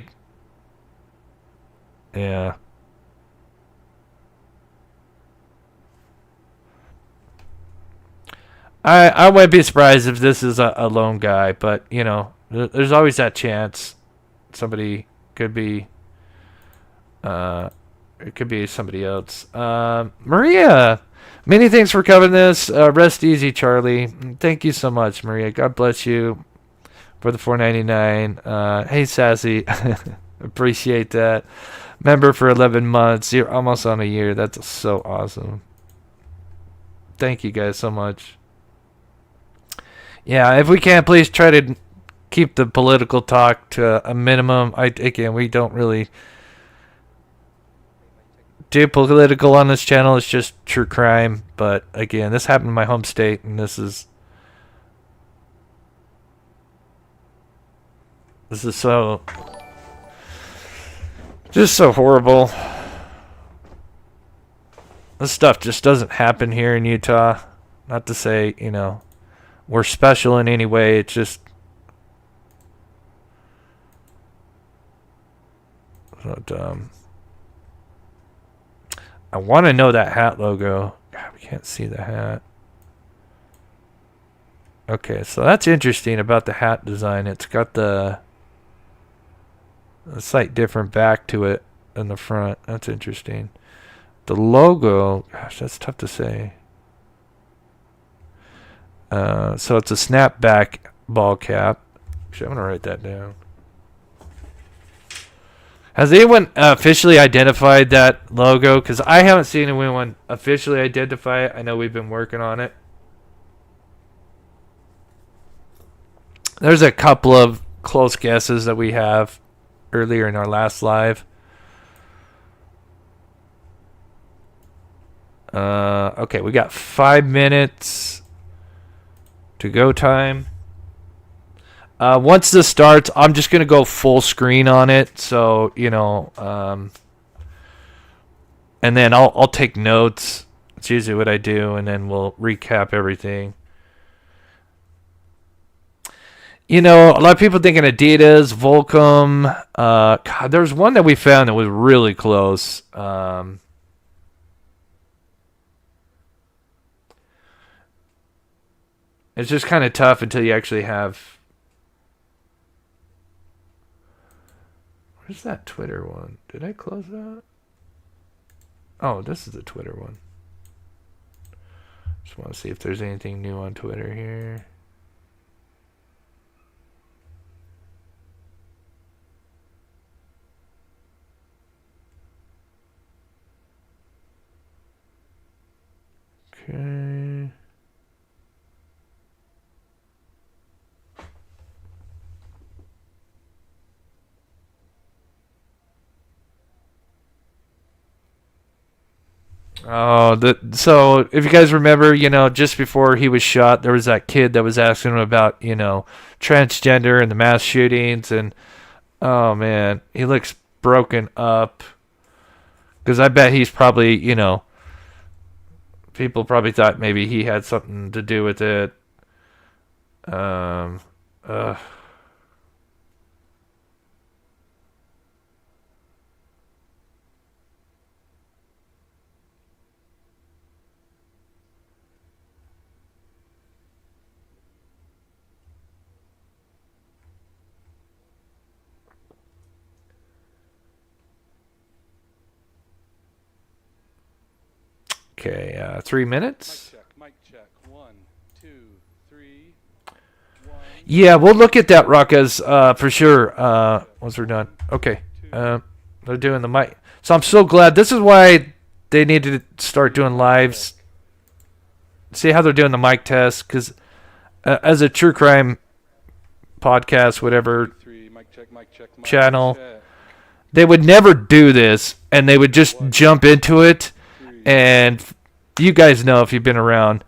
I wouldn't be surprised if this is a lone guy, but there's always that chance somebody could be it could be somebody else. Maria, many thanks for covering this. Rest easy, Charlie. Thank you so much, Maria. God bless you for the $4.99. Hey, Sassy, appreciate that. Member for 11 months. You're almost on a year. That's so awesome. Thank you guys so much. Yeah, if we can, please try to keep the political talk to a minimum. Again, we don't really do political on this channel. It's just true crime. But again, this happened in my home state, and this is so just so horrible. This stuff just doesn't happen here in Utah. Not to say, we're special in any way. It's just I want to know that hat logo. God, we can't see the hat. Okay, so that's interesting about the hat design. It's got the slight different back to it in the front. That's interesting. The logo, gosh, that's tough to say. So it's a snapback ball cap. Actually, I'm going to write that down. Has anyone officially identified that logo? Because I haven't seen anyone officially identify it. I know we've been working on it. There's a couple of close guesses that we have earlier in our last live. Okay, we got 5 minutes to go time. Once this starts, I'm just going to go full screen on it. So, and then I'll take notes. It's usually what I do. And then we'll recap everything. A lot of people thinking Adidas, Volcom. God, there's one that we found that was really close. It's just kind of tough until you actually have... Where's that Twitter one? Did I close that? Oh, this is the Twitter one. Just want to see if there's anything new on Twitter here. Okay. Oh, so if you guys remember, just before he was shot, there was that kid that was asking him about, transgender and the mass shootings, and oh man, he looks broken up. Because I bet he's probably, people probably thought maybe he had something to do with it. Okay, 3 minutes. Mic check. 1, 2, 3. Yeah, we'll look at that, Ruckus, for sure. Once we're done. Okay. They're doing the mic. So I'm so glad. This is why they need to start doing lives. See how they're doing the mic test, because as a true crime podcast, whatever channel, they would never do this, and they would just jump into it and you guys know if you've been around.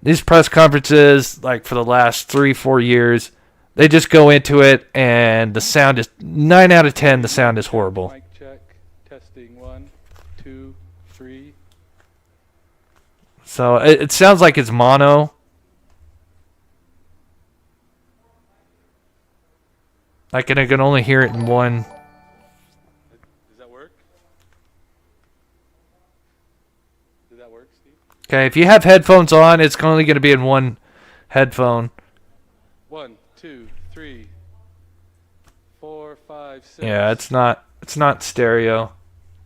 These press conferences, like for the last 3-4 years, they just go into it, and the sound is 9 out of 10. The sound is horrible. Mic check. Testing 1, 2, 3. So it sounds like it's mono. Like, and I can only hear it in one. Does that work? Did that work, Steve? Okay, if you have headphones on, it's only going to be in one headphone. 1, 2, 3, 4, 5, 6. Yeah, it's not stereo.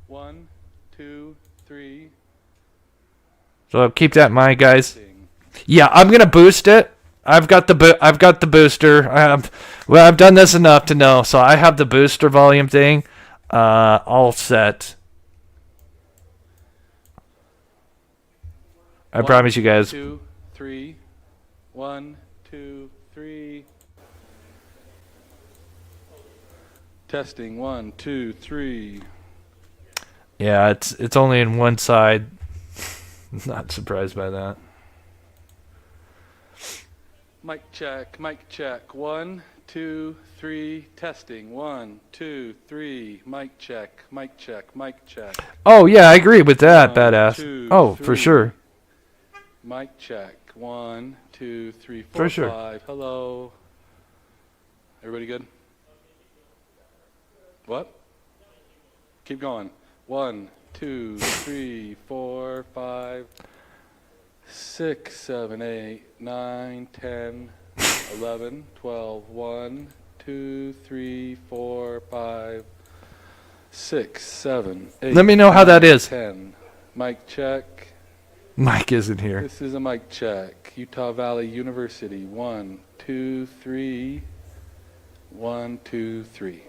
1, 2, 3. So keep that in mind, guys. Yeah, I'm gonna boost it. I've got the booster. I've done this enough to know. So I have the booster volume thing all set. I promise you guys. 2, 3. 1, 2, 3. Testing 1, 2, 3. Yeah, it's only in one side. Not surprised by that. Mic check, mic check. 1, 2, 3. Testing 1, 2, 3. Mic check, mic check, mic check. Oh yeah, I agree with that, 1, badass. 2, Oh, 3. for sure. Mic check. 1, 2, 3, 4, For sure. 5. Hello. Everybody good? What? Keep going. 1, 2, 3, 4, 5, 6, 7, 8, 9, 10, 11, 12. 1, 2, 3, 4, 5, 6, 7, 8. Let me know how that is. 10. Mic check. Mike isn't here. This is a mic check. Utah Valley University. 1, 2, 3. 1, 2, 3.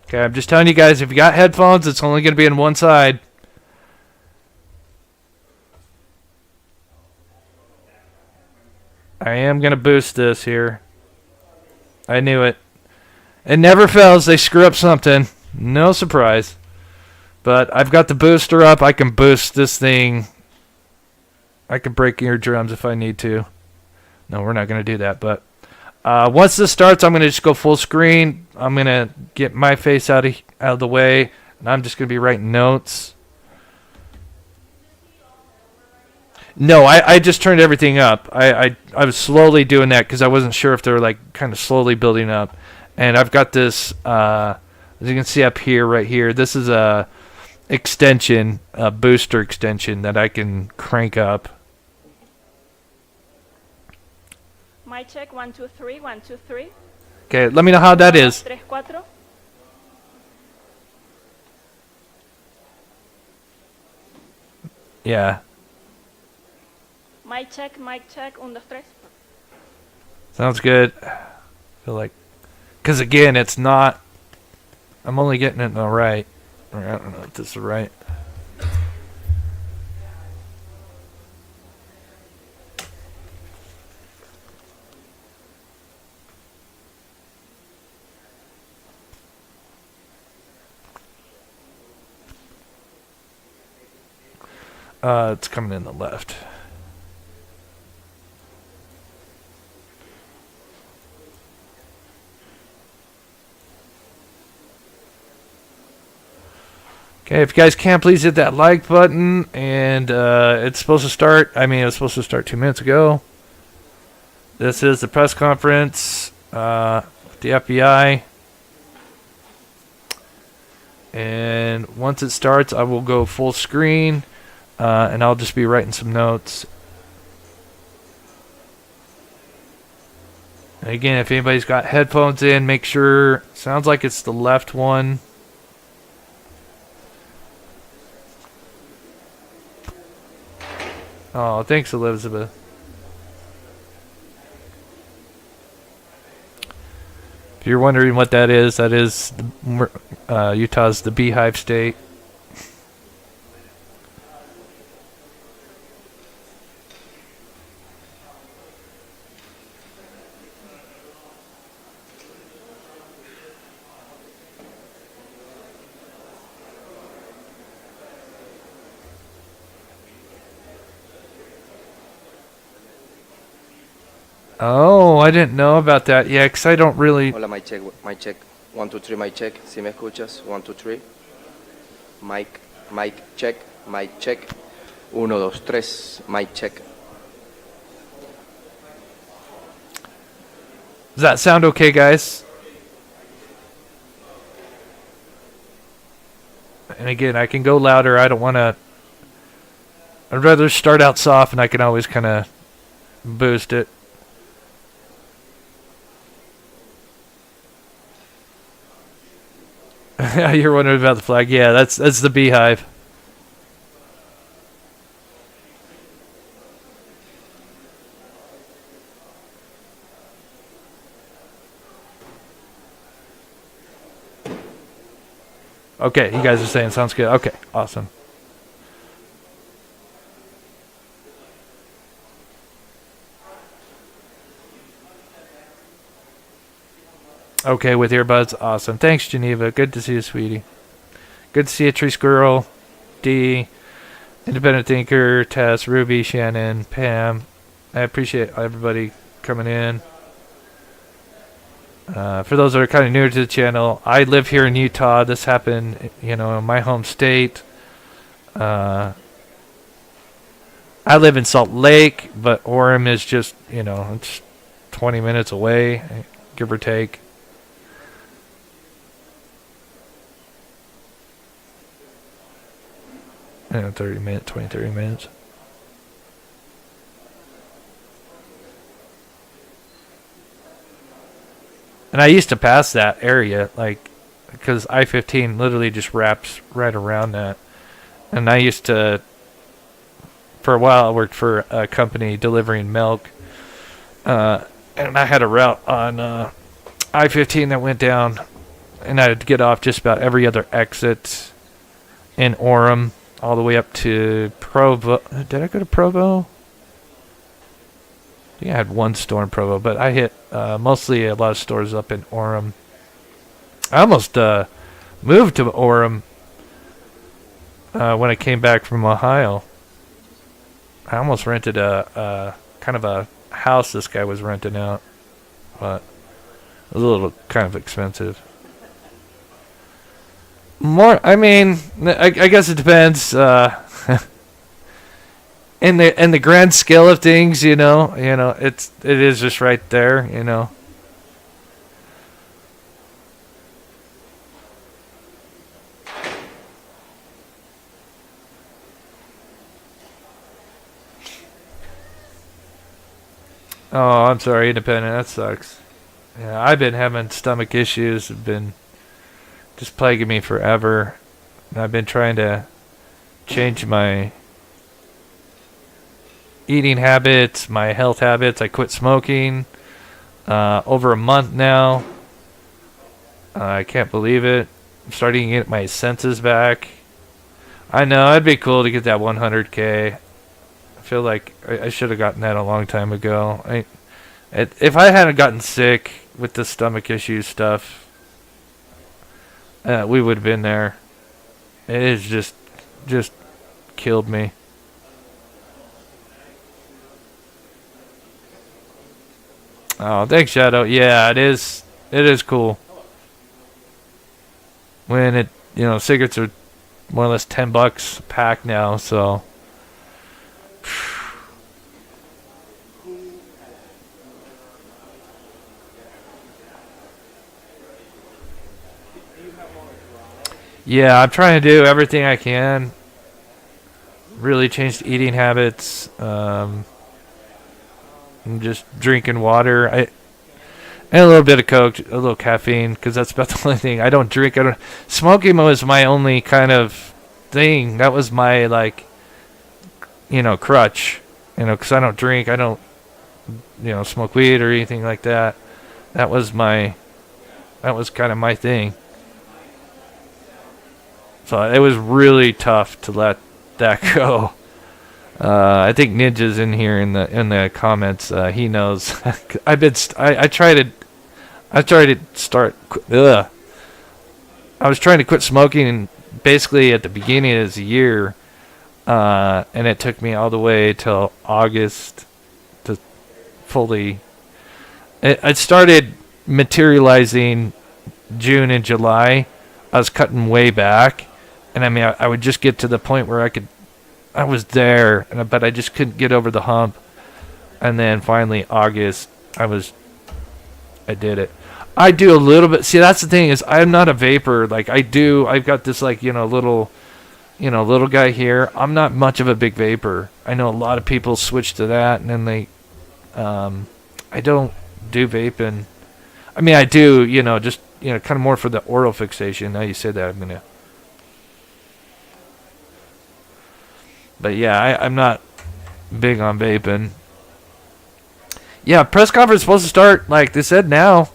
Okay, I'm just telling you guys, if you got headphones, it's only going to be in one side. I am going to boost this here. I knew it. It never fails. They screw up something. No surprise. But I've got the booster up. I can boost this thing. I can break eardrums if I need to. No, we're not going to do that. But once this starts, I'm going to just go full screen. I'm going to get my face out of the way. And I'm just going to be writing notes. No, I just turned everything up. I was slowly doing that because I wasn't sure if they were like kind of slowly building up. And I've got this, as you can see up here, right here. This is a extension, a booster extension that I can crank up. Mic check 1, 2, 3. 1, 2, 3. Okay, let me know how that is. 3, 4. Yeah. Mic check 1, 2, 3. Sounds good. I feel like, because again, it's not, I'm only getting it in the right. Or I don't know if this is right. It's coming in the left. Okay, if you guys can, please hit that like button. And it's supposed to start. I mean, it was supposed to start 2 minutes ago. This is the press conference with the FBI. And once it starts, I will go full screen. And I'll just be writing some notes. And again, if anybody's got headphones in, make sure. Sounds like it's the left one. Oh, thanks, Elizabeth. If you're wondering what that is Utah's the Beehive State. Oh, I didn't know about that. Yeah, 'cause I don't really... Hola, mic check, mic check. 1, 2, 3, mic check. Si me escuchas, 1, 2, 3. Mic check, mic check. 1, 2, 3, mic check. Does that sound okay, guys? And again, I can go louder. I don't want to... I'd rather start out soft, and I can always kind of boost it. You're wondering about the flag. Yeah, that's the beehive. Okay, you guys are saying sounds good. Okay, awesome. Okay, with earbuds, awesome. Thanks, Geneva. Good to see you, sweetie. Good to see you, Tree Squirrel, D, Independent Thinker, Tess, Ruby, Shannon, Pam. I appreciate everybody coming in. For those that are kind of newer to the channel, I live here in Utah. This happened, in my home state. I live in Salt Lake, but Orem is just, it's 20 minutes away, give or take. 30 minutes. And I used to pass that area, because I-15 literally just wraps right around that. And I used to, for a while, I worked for a company delivering milk. And I had a route on I-15 that went down, and I had to get off just about every other exit in Orem, all the way up to Provo. Did I go to Provo? I think I had one store in Provo, but I hit mostly a lot of stores up in Orem. I almost moved to Orem when I came back from Ohio. I almost rented a kind of a house this guy was renting out, but it was a little kind of expensive. I guess it depends. In the grand scale of things, it is just right there, Oh, I'm sorry, Independent. That sucks. Yeah, I've been having stomach issues. Have been just plaguing me forever. And I've been trying to change my eating habits, my health habits. I quit smoking over a month now. I can't believe it. I'm starting to get my senses back. I know, it'd be cool to get that 100K. I feel like I should have gotten that a long time ago. If I hadn't gotten sick with the stomach issue stuff, we would have been there. It is just killed me. Oh, thanks, Shadow. Yeah, it is cool. When cigarettes are more or less $10 a pack now, so. Yeah, I'm trying to do everything I can. Really changed eating habits. I'm just drinking water. And a little bit of Coke, a little caffeine, because that's about the only thing. I don't drink. Smoking was my only kind of thing. That was my, crutch. Because I don't drink. I don't, smoke weed or anything like that. That was kind of my thing. So it was really tough to let that go. I think Ninja's in here in the comments. He knows. I tried to start. I was trying to quit smoking basically at the beginning of this year, and it took me all the way till August to fully it started materializing June and July. I was cutting way back, and I mean, I would just get to the point where I was there, but I just couldn't get over the hump. And then finally August, I did it. I do a little bit. See, that's the thing is I'm not a vapor. Like I've got this like, little guy here. I'm not much of a big vapor. I know a lot of people switch to that, and then I don't do vaping. I mean, I do, just, kind of more for the oral fixation. Now you said that, I'm gonna. But yeah, I'm not big on vaping. Yeah, press conference is supposed to start, like they said now.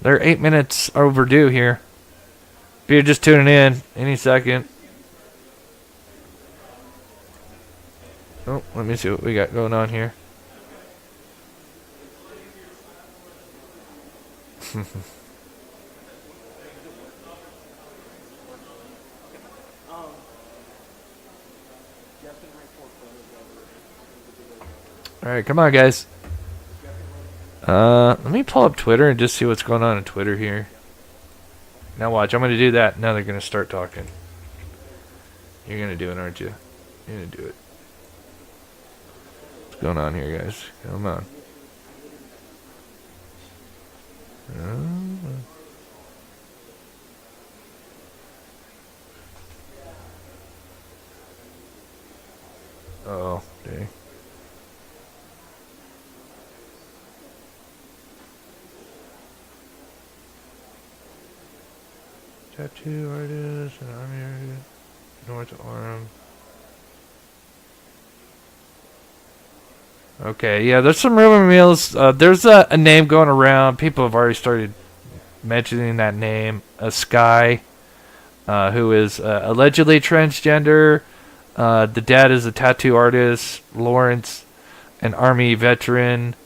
They're 8 minutes overdue here. If you're just tuning in, any second. Oh, let me see what we got going on here. Alright, come on, guys. Let me pull up Twitter and just see what's going on Twitter here. Now watch, I'm going to do that. Now they're going to start talking. You're going to do it, aren't you? You're going to do it. What's going on here, guys? Come on. Oh, dang. Tattoo artist and army artist. North arm. Okay, yeah, there's some rumor mills. There's a name going around. People have already started mentioning that name. A Sky, who is allegedly transgender. The dad is a tattoo artist. Lawrence, an army veteran.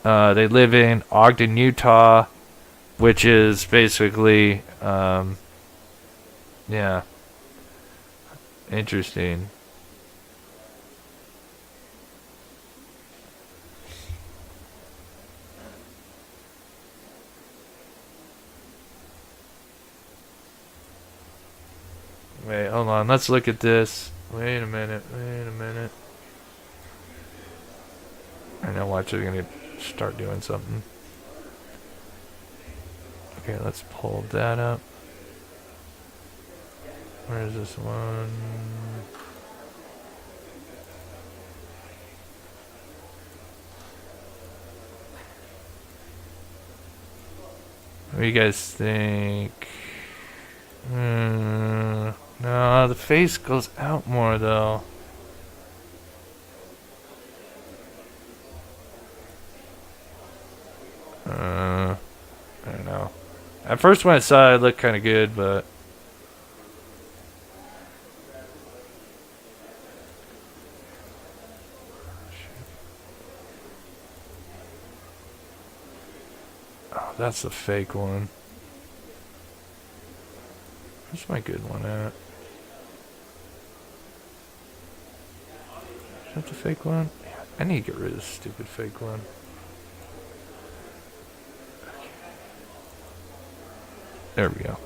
They live in Ogden, Utah, which is basically, yeah, interesting. Wait, hold on. Let's look at this. Wait a minute. I know, watch, they're going to start doing something. Okay, let's pull that up. Where is this one? What do you guys think? No, the face goes out more though. I don't know. At first when I saw it, it looked kind of good, but oh, that's the fake one. Where's my good one at? Is that the fake one? Yeah, I need to get rid of this stupid fake one. There we go.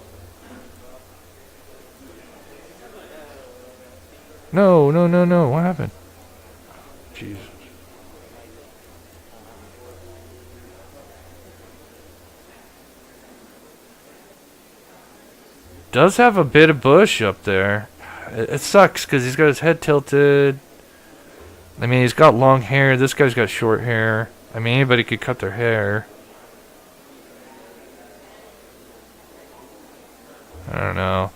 No. What happened? Jesus. Does have a bit of bush up there. It sucks because he's got his head tilted. I mean, he's got long hair. This guy's got short hair. I mean, anybody could cut their hair. I don't know.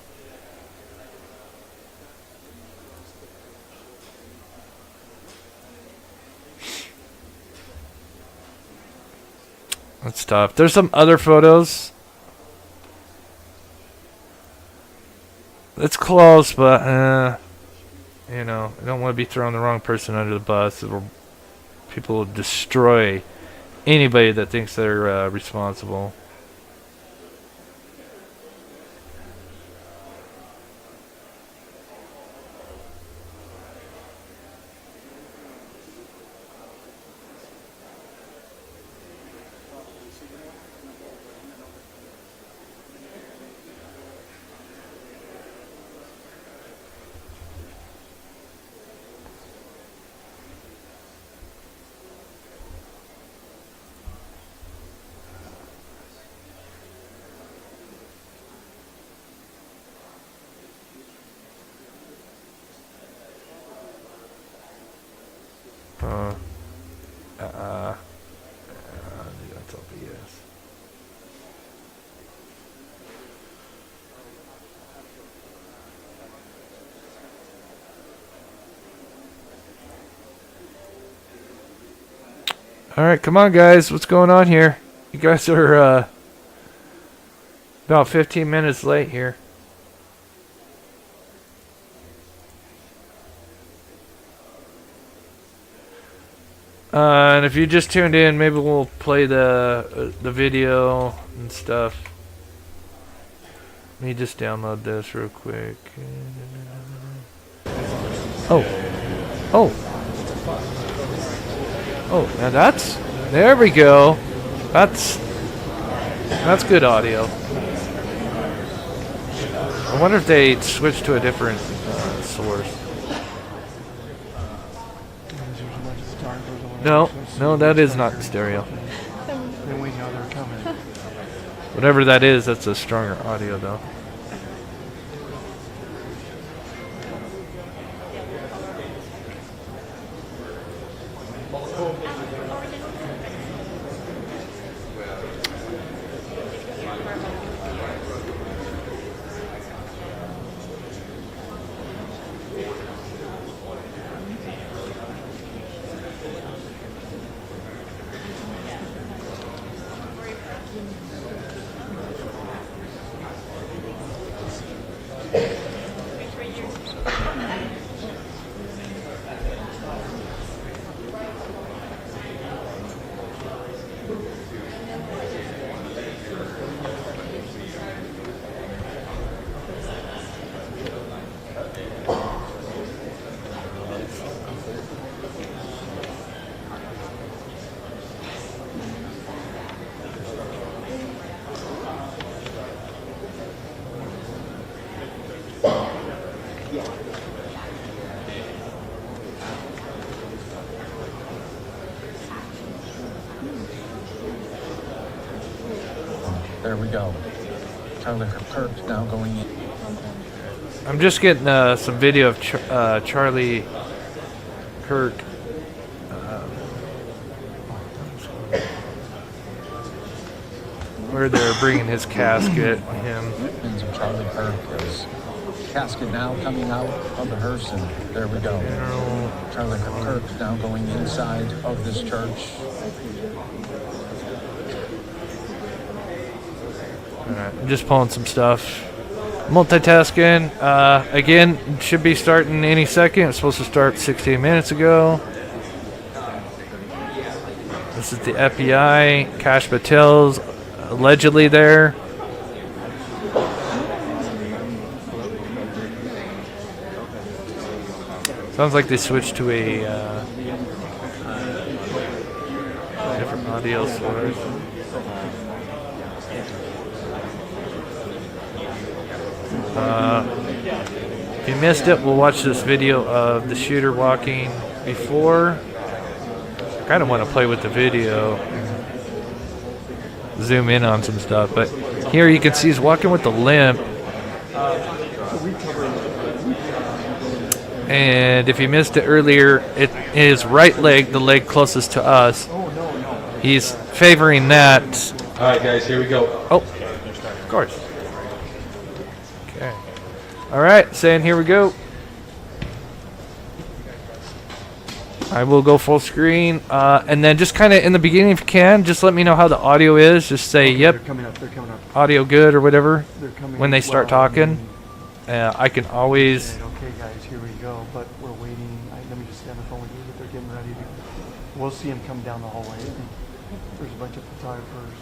That's tough. There's some other photos. It's close, but you know, I don't want to be throwing the wrong person under the bus. People will destroy anybody that thinks they're responsible. All right, come on, guys. What's going on here? You guys are about 15 minutes late here. And if you just tuned in, maybe we'll play the video and stuff. Let me just download this real quick. Oh. Now that's, there we go. That's good audio. I wonder if they switched to a different source. No, that is not stereo. Then we know they're coming. Whatever that is, that's a stronger audio though. There we go. Charlie Kirk now going in. I'm just getting some video of Charlie Kirk. Where they're bringing his casket. Him. Charlie Kirk's casket now coming out of the hearse, and there we go. Charlie Kirk now going inside of this church. Alright, I'm just pulling some stuff. Multitasking. Again, should be starting any second. It's supposed to start 16 minutes ago. This is the FBI. Kash Patel's allegedly there. Sounds like they switched to a different audio source. If you missed it, we'll watch this video of the shooter walking before. I kind of want to play with the video, zoom in on some stuff, but here you can see he's walking with the limp. And if you missed it earlier, it is right leg, the leg closest to us. He's favoring that. All right, guys, here we go. Oh, of course. Okay. All right, saying here we go. I will go full screen, and then just kind of in the beginning, if you can, just let me know how the audio is. Just say, yep, They're coming up. audio good or whatever. They're coming When they start talking, I can always. Okay, guys, here we go. But we're waiting. Let me just stay on the phone with you. But they're getting ready to. We'll see them come down the hallway. There's a bunch of photographers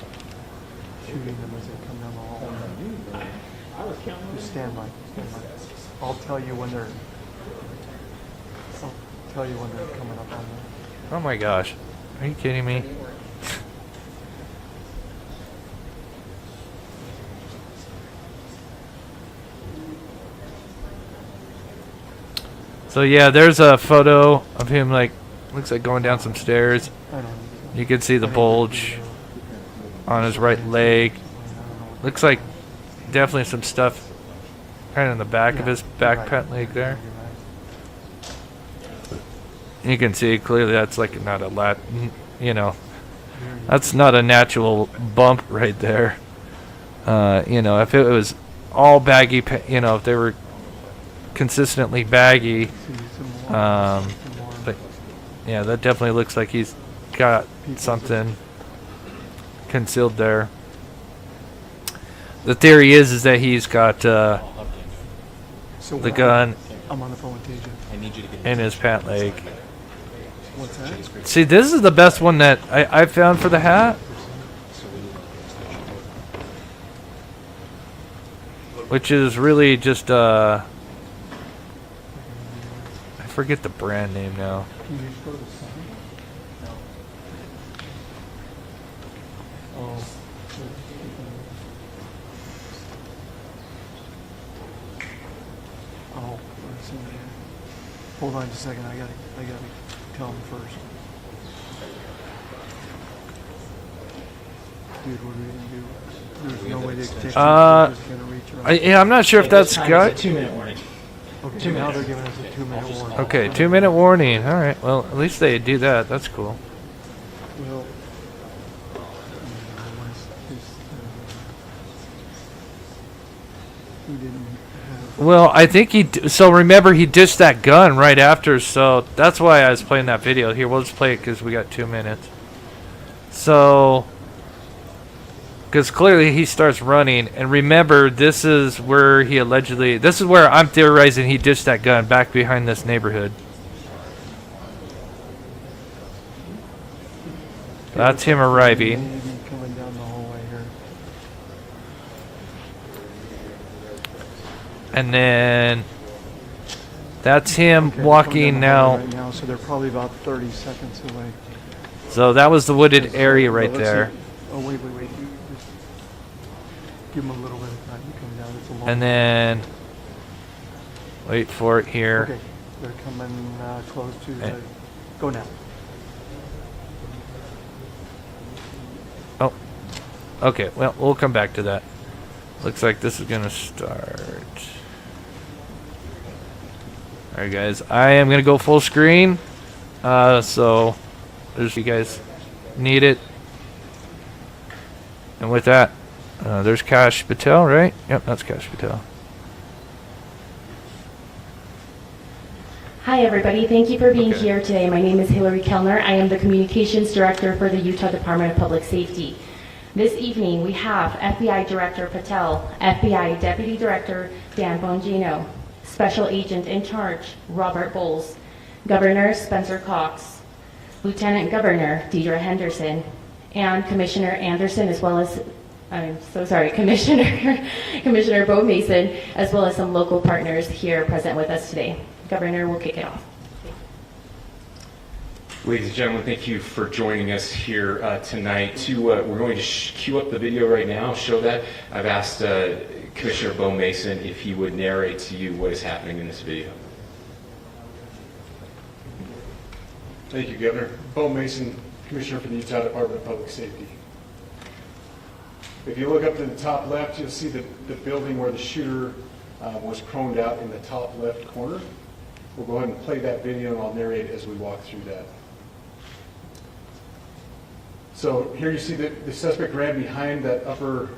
shooting them as they come down the hallway. Just stand by. I'll tell you when they're. Tell you when they're coming up on the. Oh my gosh, are you kidding me? So yeah, there's a photo of him, like, looks like going down some stairs. You can see the bulge on his right leg. Looks like definitely some stuff kind of in the back of his back pant leg there. You can see clearly that's like not a that's not a natural bump right there. If it was all baggy, if they were consistently baggy, but yeah, that definitely looks like he's got something concealed there. The theory is that he's got the gun I'm on the phone with TJ. in his pant leg. What's that? See, this is the best one that I found for the hat. Which is really just, I forget the brand name now. Can you just go to the side? No. Oh. Oh, let's see here. Hold on just a second. I gotta tell him first. Dude, what are we gonna do? There's no way to take yeah, I'm not sure if that's got. 2-minute warning. Okay, now they're giving us a 2-minute warning. Okay, 2-minute warning. All right. Well, at least they do that. That's cool. Well, he didn't have. Well, I think so remember he dished that gun right after, so that's why I was playing that video. Here, we'll just play it because we got 2 minutes. So, because clearly he starts running, and remember, this is where this is where I'm theorizing he dished that gun back behind this neighborhood. That's him arriving. Coming down the hallway here. And then that's him walking now. Right now. So they're probably about 30 seconds away. So that was the wooded area right there. Oh, wait. Just give him a little bit of time to come down. It's a long And then wait for it here. Okay, they're coming close to the. Go now. Oh, okay. Well, we'll come back to that. Looks like this is gonna start. All right, guys. I am gonna go full screen. So there's you guys need it. And with that, there's Kash Patel, right? Yep, that's Kash Patel. Hi, everybody. Thank you for being here today. My name is Hillary Kellner. I am the Communications Director for the Utah Department of Public Safety. This evening, we have FBI Director Patel, FBI Deputy Director Dan Bongino, Special Agent in Charge Robert Bowles, Governor Spencer Cox, Lieutenant Governor Deidre Henderson, and Commissioner Anderson, as well as, Commissioner Bo Mason, as well as some local partners here present with us today. Governor, we'll kick it off. Ladies and gentlemen, thank you for joining us here tonight. We're going to cue up the video right now, show that. I've asked Commissioner Bo Mason if he would narrate to you what is happening in this video. Thank you, Governor. Bo Mason, Commissioner for the Utah Department of Public Safety. If you look up to the top left, you'll see the building where the shooter was proned out in the top left corner. We'll go ahead and play that video and I'll narrate as we walk through that. So here you see that the suspect ran behind that upper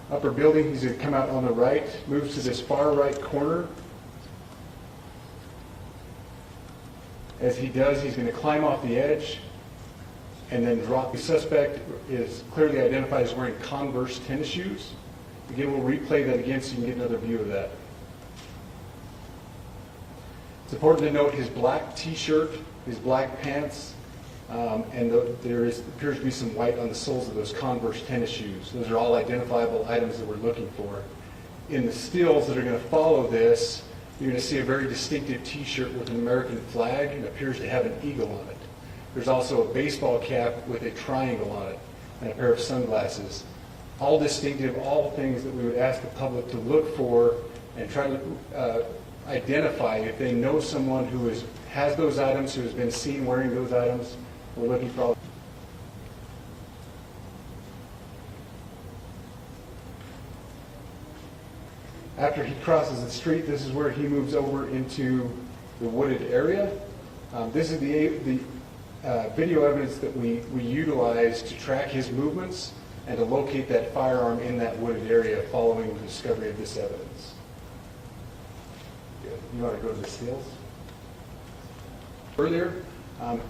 building. He's going to come out on the right, moves to this far right corner. As he does, he's going to climb off the edge and then drop. The suspect is clearly identified as wearing Converse tennis shoes. Again, we'll replay that again so you can get another view of that. It's important to note his black t-shirt, his black pants, and there appears to be some white on the soles of those Converse tennis shoes. Those are all identifiable items that we're looking for. In the stills that are going to follow this, you're going to see a very distinctive t-shirt with an American flag and appears to have an eagle on it. There's also a baseball cap with a triangle on it and a pair of sunglasses. All distinctive, all things that we would ask the public to look for and try to identify if they know someone who has those items, who has been seen wearing those items. We're looking for all. After he crosses the street, this is where he moves over into the wooded area. This is the video evidence that we utilize to track his movements and to locate that firearm in that wooded area following the discovery of this evidence. Good. You want to go to the stills? Earlier,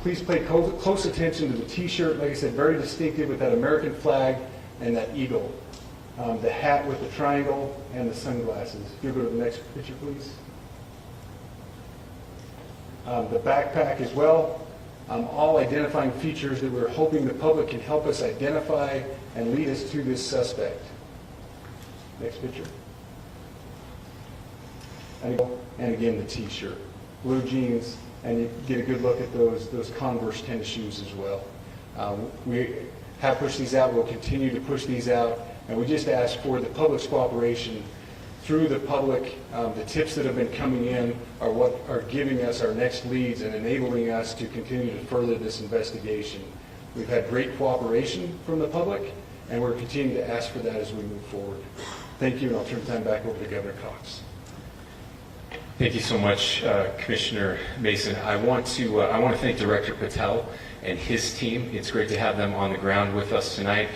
Please pay close attention to the T-shirt, like I said, very distinctive with that American flag and that eagle. The hat with the triangle and the sunglasses. If you'll go to the next picture, please. The backpack as well. All identifying features that we're hoping the public can help us identify and lead us to this suspect. Next picture. And again, the T-shirt, blue jeans, and you get a good look at those Converse tennis shoes as well. We have pushed these out. We'll continue to push these out, and we just ask for the public's cooperation through the public. The tips that have been coming in are what are giving us our next leads and enabling us to continue to further this investigation. We've had great cooperation from the public, and we're continuing to ask for that as we move forward. Thank you, and I'll turn the time back over to Governor Cox. Thank you so much, Commissioner Mason. I want to thank Director Patel and his team. It's great to have them on the ground with us tonight.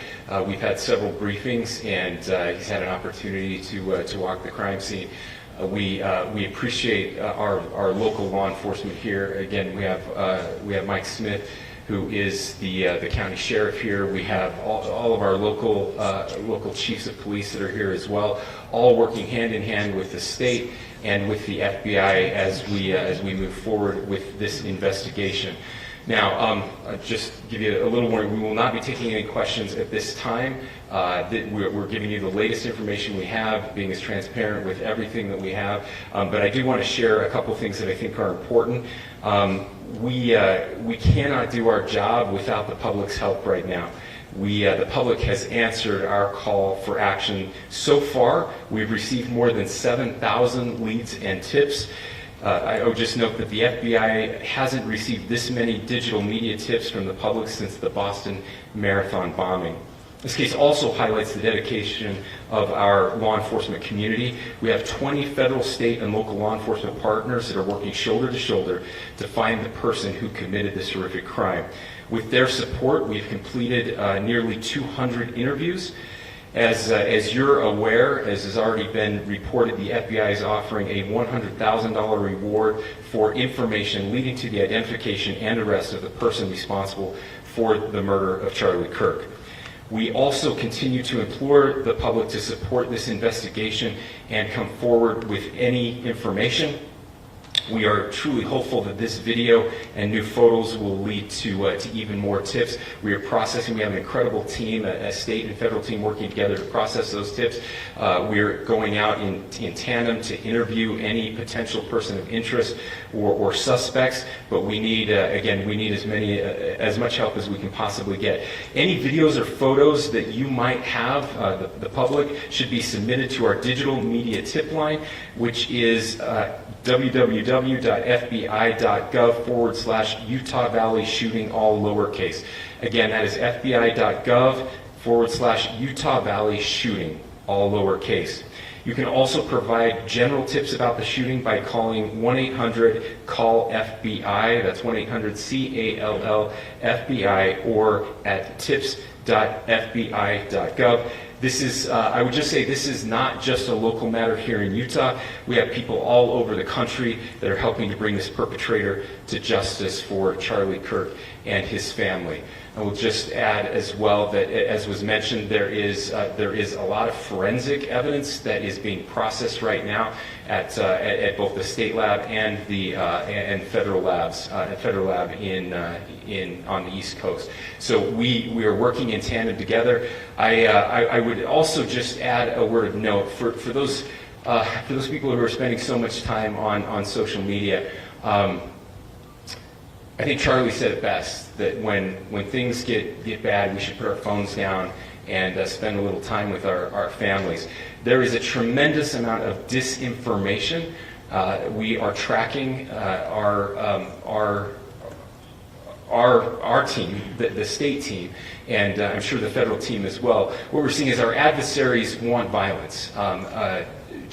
We've had several briefings, and he's had an opportunity to walk the crime scene. We appreciate our local law enforcement here. Again, we have Mike Smith, who is the county sheriff here. We have all of our local chiefs of police that are here as well, all working hand in hand with the state and with the FBI as we move forward with this investigation. Now, just give you a little warning, we will not be taking any questions at this time. We're giving you the latest information we have, being as transparent with everything that we have. But I do want to share a couple things that I think are important. We cannot do our job without the public's help right now. The public has answered our call for action. So far, we've received more than 7,000 leads and tips. I would just note that the FBI hasn't received this many digital media tips from the public since the Boston Marathon bombing. This case also highlights the dedication of our law enforcement community. We have 20 federal, state, and local law enforcement partners that are working shoulder to shoulder to find the person who committed this horrific crime. With their support, we've completed nearly 200 interviews. As you're aware, as has already been reported, the FBI is offering a $100,000 reward for information leading to the identification and arrest of the person responsible for the murder of Charlie Kirk. We also continue to implore the public to support this investigation and come forward with any information. We are truly hopeful that this video and new photos will lead to even more tips. We are processing. We have an incredible team, a state and federal team working together to process those tips. We are going out in tandem to interview any potential person of interest or suspects. But we need, again, we need as much help as we can possibly get. Any videos or photos that you might have, the public, should be submitted to our digital media tip line, which is www.fbi.gov/Utah Valley shooting, all lowercase. Again, that is fbi.gov/Utah Valley shooting, all lowercase. You can also provide general tips about the shooting by calling 1-800-CALL-FBI. That's 1-800-CALL-FBI, or at tips.fbi.gov. This is, I would just say, this is not just a local matter here in Utah. We have people all over the country that are helping to bring this perpetrator to justice for Charlie Kirk and his family. I will just add as well that, as was mentioned, there is a lot of forensic evidence that is being processed right now at both the state lab and the federal labs, federal lab on the East Coast. So we are working in tandem together. I would also just add a word of note for those people who are spending so much time on social media. I think Charlie said it best, that when things get bad, we should put our phones down and spend a little time with our families. There is a tremendous amount of disinformation. We are tracking our team, the state team, and I'm sure the federal team as well. What we're seeing is our adversaries want violence.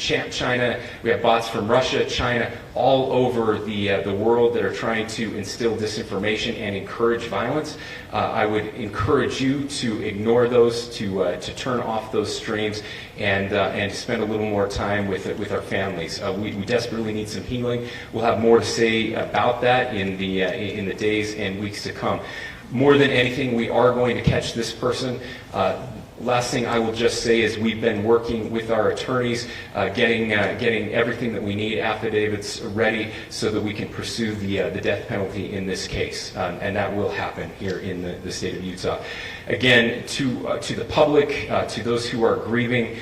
China. We have bots from Russia, China, all over the world that are trying to instill disinformation and encourage violence. I would encourage you to ignore those, to turn off those streams, and spend a little more time with our families. We desperately need some healing. We'll have more to say about that in the days and weeks to come. More than anything, we are going to catch this person. Last thing I will just say is we've been working with our attorneys, getting everything that we need, affidavits ready, so that we can pursue the death penalty in this case, and that will happen here in the state of Utah. Again, to the public, to those who are grieving,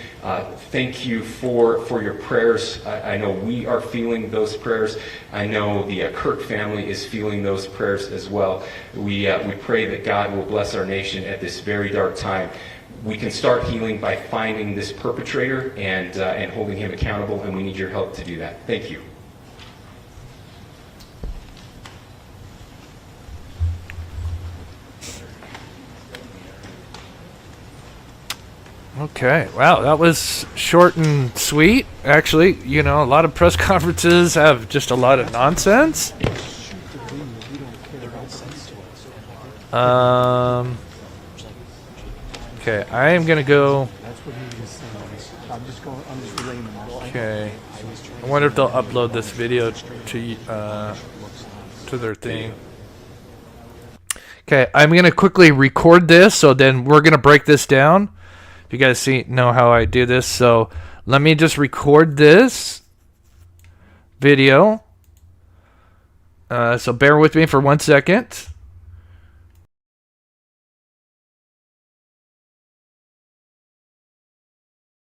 thank you for your prayers. I know we are feeling those prayers. I know the Kirk family is feeling those prayers as well. We pray that God will bless our nation at this very dark time. We can start healing by finding this perpetrator and holding him accountable, and we need your help to do that. Thank you. Okay, wow, that was short and sweet. Actually, you know, a lot of press conferences have just a lot of nonsense. Okay, I am gonna go. Okay, I wonder if they'll upload this video to their thing. Okay, I'm gonna quickly record this, so then we're gonna break this down. If you guys know how I do this, so let me just record this video. So bear with me for 1 second.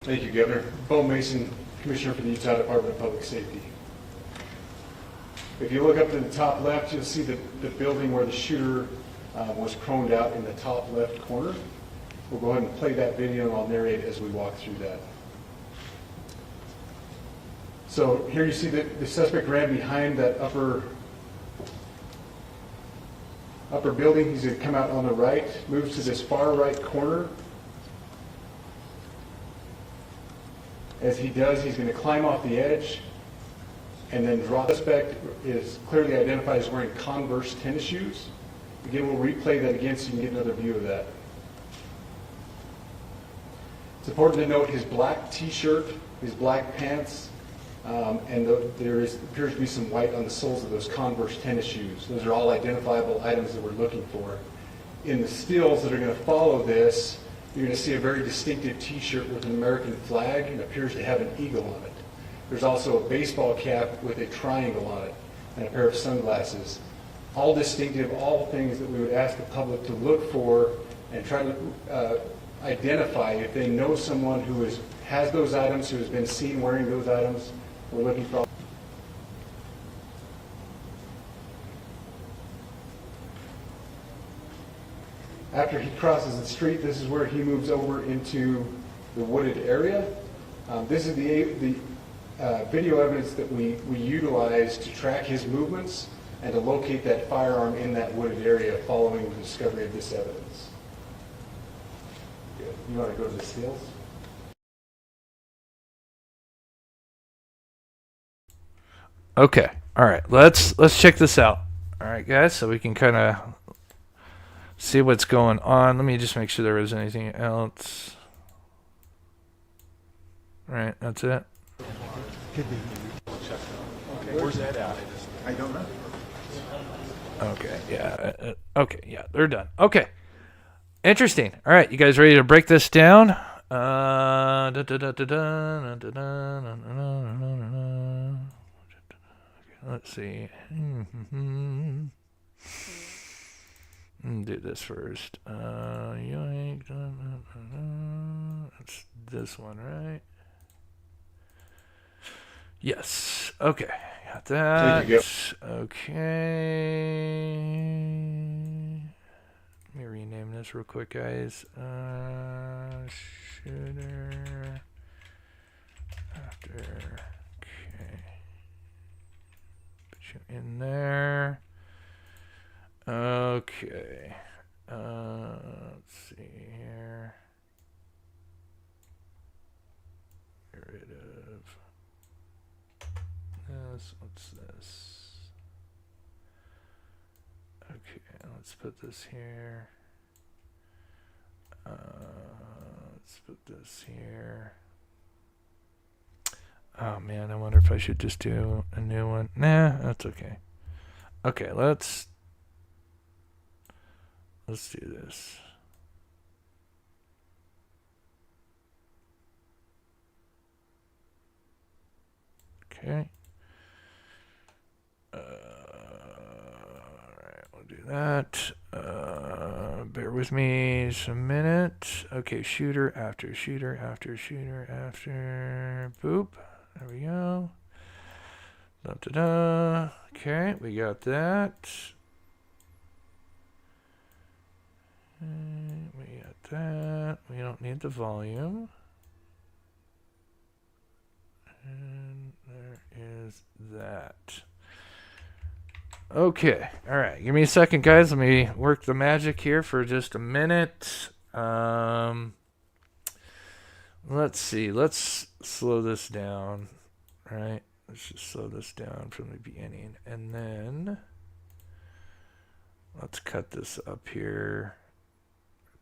Thank you, Governor. Bo Mason, Commissioner for the Utah Department of Public Safety. If you look up to the top left, you'll see the building where the shooter was chromed out in the top left corner. We'll go ahead and play that video, and I'll narrate as we walk through that. So here you see that the suspect ran behind that upper building. He's going to come out on the right, moves to this far right corner. As he does, he's going to climb off the edge and then draw. The suspect is clearly identified as wearing Converse tennis shoes. Again, we'll replay that again so you can get another view of that. It's important to note his black t-shirt, his black pants, and there appears to be some white on the soles of those Converse tennis shoes. Those are all identifiable items that we're looking for. In the stills that are going to follow this, you're going to see a very distinctive t-shirt with an American flag and appears to have an eagle on it. There's also a baseball cap with a triangle on it and a pair of sunglasses. All distinctive, all things that we would ask the public to look for and try to identify if they know someone who has those items, who has been seen wearing those items. We're looking for. After he crosses the street, this is where he moves over into the wooded area. This is the video evidence that we utilize to track his movements and to locate that firearm in that wooded area following the discovery of this evidence. Good. You want to go to the stills? Okay, all right. Let's check this out. All right, guys, so we can kind of see what's going on. Let me just make sure there isn't anything else. All right, that's it. Could be. Okay, where's that at? I don't know. Okay, yeah. Okay, yeah, they're done. Okay. Interesting. All right, you guys ready to break this down? Let's see. Do this first. Yoink. That's this one, right? Yes. Okay. Got that. Okay. Let me rename this real quick, guys. Shooter. After. Okay. Put you in there. Okay. Let's see here. Get rid of. let's put this here. Let's put this here. Oh man, I wonder if I should just do a new one. Nah, that's okay. Okay, let's do this. Okay. Alright, we'll do that. Bear with me just a minute. Okay, shooter after shooter after shooter after. Boop. There we go. Da-da-da. Okay, we got that. We got that. We don't need the volume. And there is that. Okay. All right. Give me a second, guys. Let me work the magic here for just a minute. Let's see. Let's slow this down. Right? Let's just slow this down from the beginning. And then let's cut this up here.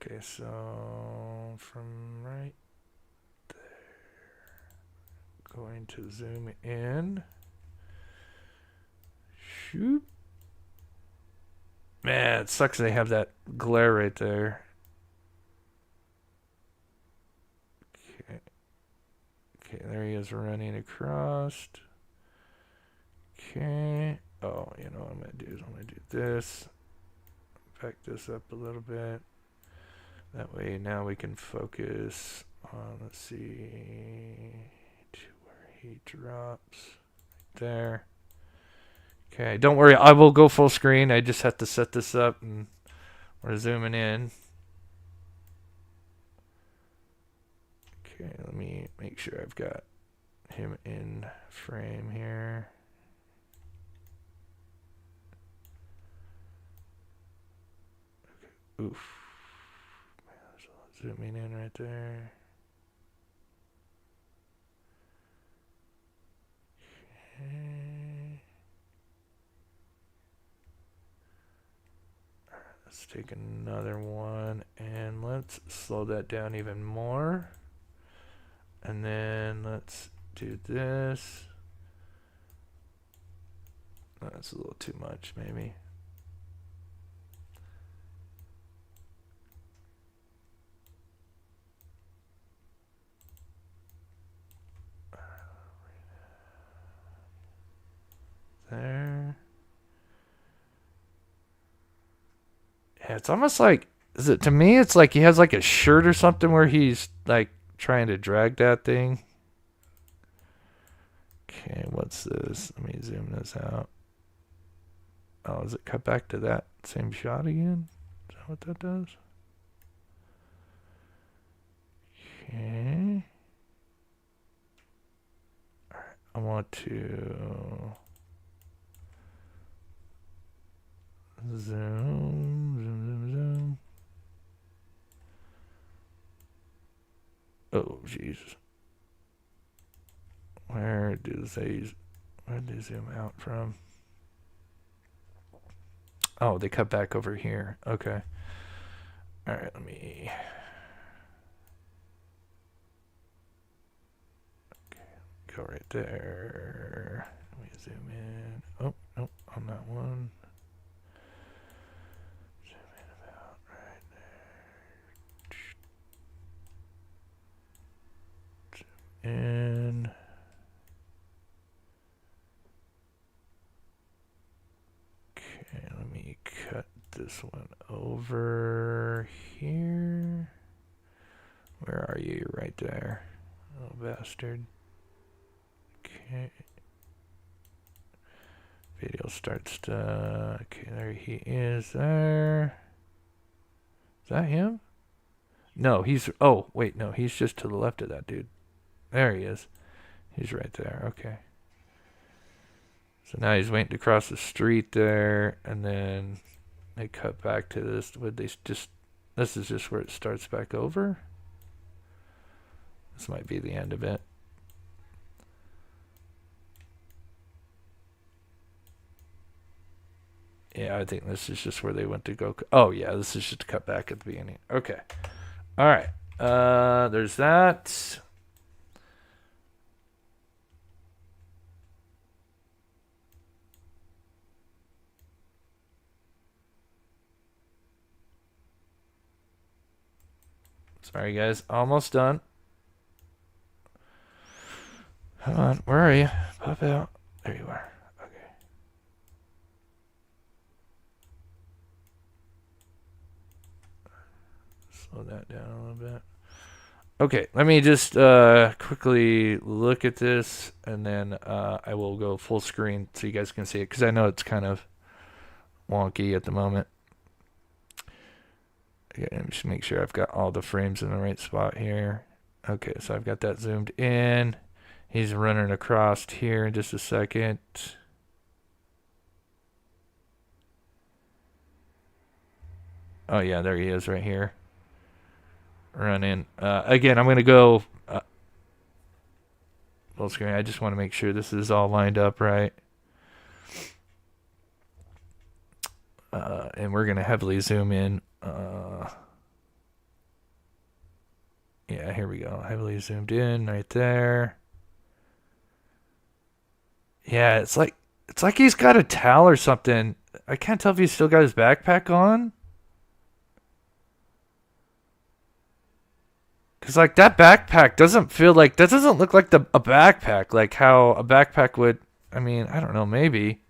Okay, so from right there, going to zoom in. Shoot. Man, it sucks they have that glare right there. Okay. Okay, there he is running across. Okay. Oh, you know what I'm going to do is I'm going to do this. Back this up a little bit. That way now we can focus on, let's see, to where he drops. Right there. Okay, don't worry, I will go full screen. I just have to set this up and we're zooming in. Okay, let me make sure I've got him in frame here. Okay. Oof. Zooming in right there. Okay. Let's take another one and let's slow that down even more. And then let's do this. That's a little too much, maybe. There. Yeah, it's almost like, is it to me? It's like he has like a shirt or something where he's like trying to drag that thing. Okay, what's this? Let me zoom this out. Oh, is it cut back to that same shot again? Is that what that does? Okay. All right, I want to zoom. Oh, Jesus. Where do they zoom out from? Oh, they cut back over here. Okay. All right, let me. Okay, go right there. Let me zoom in. Oh, nope, on that one. Zoom in about right there. Zoom in. Okay, let me cut this one over here. Where are you? You're right there. Little bastard. Okay. Video starts to... Okay, there he is there. Is that him? No, he's... Oh, wait, no. He's just to the left of that dude. There he is. He's right there. Okay. So now he's waiting to cross the street there, and then they cut back to this. Would they just... This is just where it starts back over? This might be the end of it. Yeah, I think this is just where they went to go. Oh, yeah, this is just cut back at the beginning. Okay. All right. There's that. Sorry, guys. Almost done. Come on. Where are you? Pop out. There you are. Okay. Slow that down a little bit. Okay, let me just quickly look at this, and then I will go full screen so you guys can see it, because I know it's kind of wonky at the moment. Okay, let me just make sure I've got all the frames in the right spot here. Okay, so I've got that zoomed in. He's running across here in just a second. Oh yeah, there he is right here. Running. Again, I'm going to go full screen. I just want to make sure this is all lined up right. And we're going to heavily zoom in. Yeah, here we go. Heavily zoomed in right there. Yeah, it's like he's got a towel or something. I can't tell if he's still got his backpack on. Because, like, that backpack doesn't feel like... That doesn't look like a backpack. Like, how a backpack would... I mean, I don't know, maybe.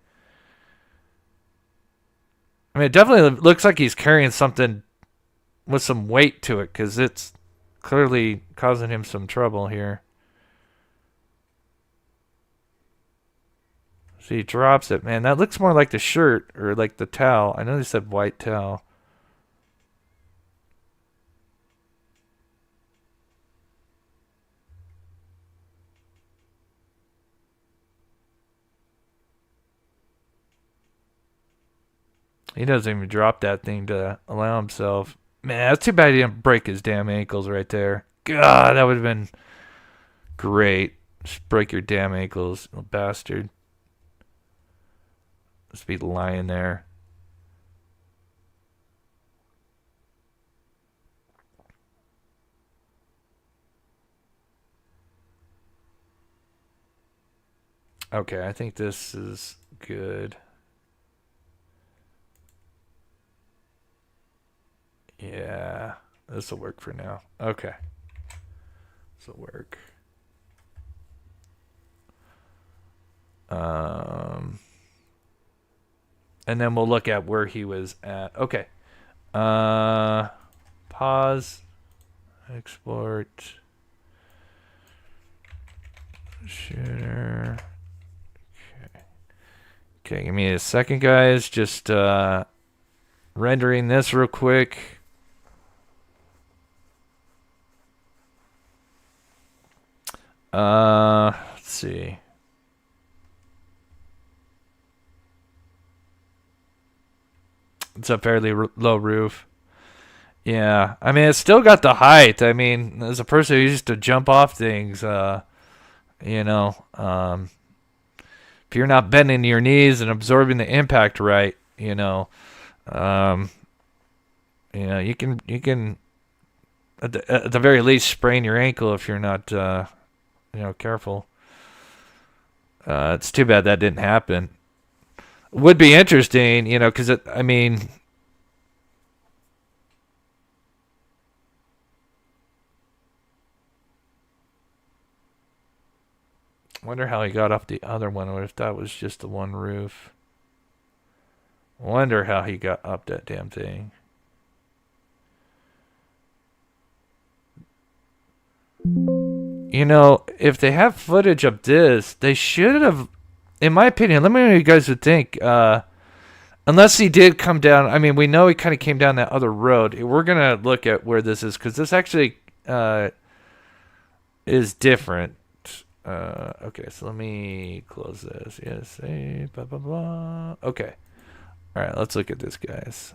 I mean, it definitely looks like he's carrying something with some weight to it. Because it's clearly causing him some trouble here. So he drops it. Man, that looks more like the shirt. Or like the towel. I know they said white towel. He doesn't even drop that thing to allow himself. Man, that's too bad he didn't break his damn ankles right there. God, that would have been great. Just break your damn ankles, little bastard. Just be lying there. Okay, I think this is good. Yeah, this will work for now. Okay. This will work. And then we'll look at where he was at. Okay. Pause. Export. Shooter. Okay. Okay, give me a second, guys. Just rendering this real quick. Let's see. It's a fairly low roof. Yeah, I mean, it's still got the height. I mean, as a person who used to jump off things, you know, if you're not bending your knees and absorbing the impact right, you know, you can at the very least sprain your ankle if you're not, careful. It's too bad that didn't happen. Would be interesting, because I mean, wonder how he got off the other one, or if that was just the one roof. Wonder how he got up that damn thing. If they have footage of this, they should have, in my opinion, let me know what you guys would think. Unless he did come down, I mean, we know he kind of came down that other road. We're going to look at where this is, because this actually is different. Okay, so let me close this. Yes, blah, blah, blah. Okay. All right, let's look at this, guys.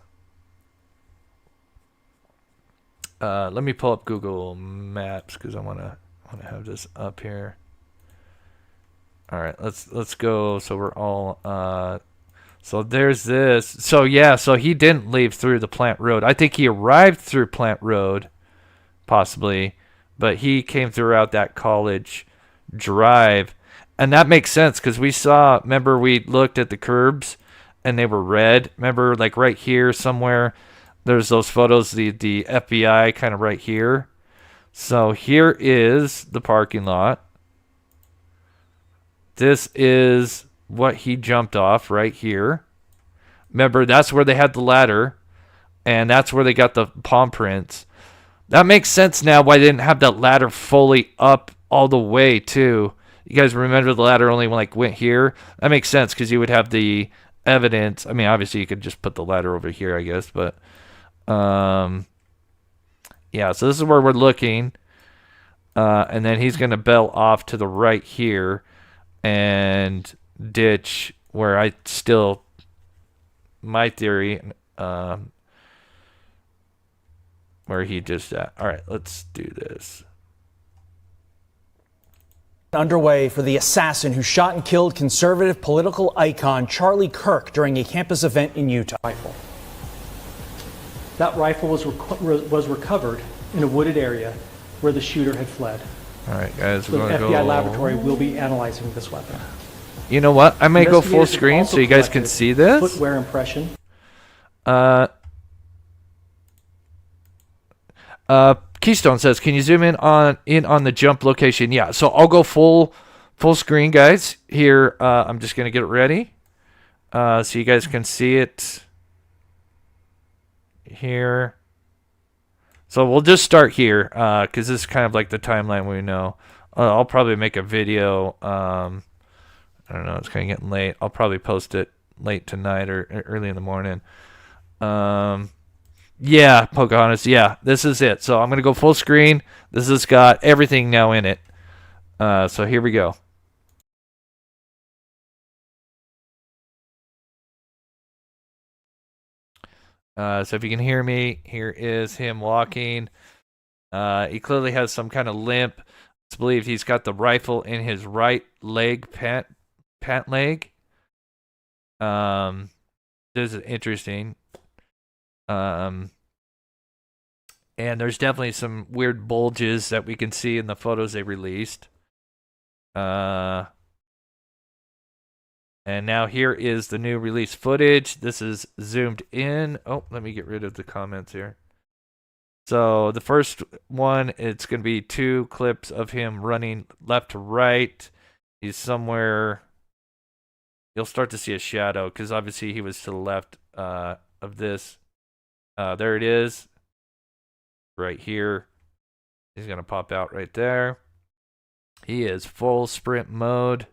Let me pull up Google Maps, because I want to have this up here. All right, let's go. So we're all So there's this. So yeah, so he didn't leave through the plant road. I think he arrived through plant road, possibly, but he came throughout that college drive. And that makes sense because we saw, remember we looked at the curbs and they were red. Remember, like right here somewhere, there's those photos, the FBI kind of right here. So here is the parking lot. This is what he jumped off right here. Remember, that's where they had the ladder, and that's where they got the palm prints. That makes sense now why they didn't have that ladder fully up all the way, too. You guys remember the ladder only went here? That makes sense because you would have the evidence. I mean, obviously you could just put the ladder over here, I guess, but yeah, so this is where we're looking. And then he's going to bell off to the right here and ditch where I still, my theory, where he just at. All right, let's do this. Underway for the assassin who shot and killed conservative political icon Charlie Kirk during a campus event in Utah. That rifle was recovered in a wooded area where the shooter had fled. All right, guys, The we're going to FBI go. laboratory will be analyzing this weapon. You know what? I may go full Investigators have screen also so you guys can collected see this. Footwear impression. Keystone says, "Can you zoom in on the jump location?" Yeah, so I'll go full screen, guys. Here, I'm just gonna get it ready, so you guys can see it here. So we'll just start here, because this is kind of like the timeline we know. I'll probably make a video. I don't know. It's kind of getting late. I'll probably post it late tonight or early in the morning. Yeah, Pocahontas. Yeah, this is it. So I'm going to go full screen. This has got everything now in it. So here we go. So if you can hear me, here is him walking. He clearly has some kind of limp. It's believed he's got the rifle in his right leg, pant leg. This is interesting. And there's definitely some weird bulges that we can see in the photos they released. And now here is the new release footage. This is zoomed in. Oh, let me get rid of the comments here. So the first one, it's going to be 2 clips of him running left to right. He's somewhere. You'll start to see a shadow because obviously he was to the left of this. There it is. Right here. He's going to pop out right there. He is full sprint mode.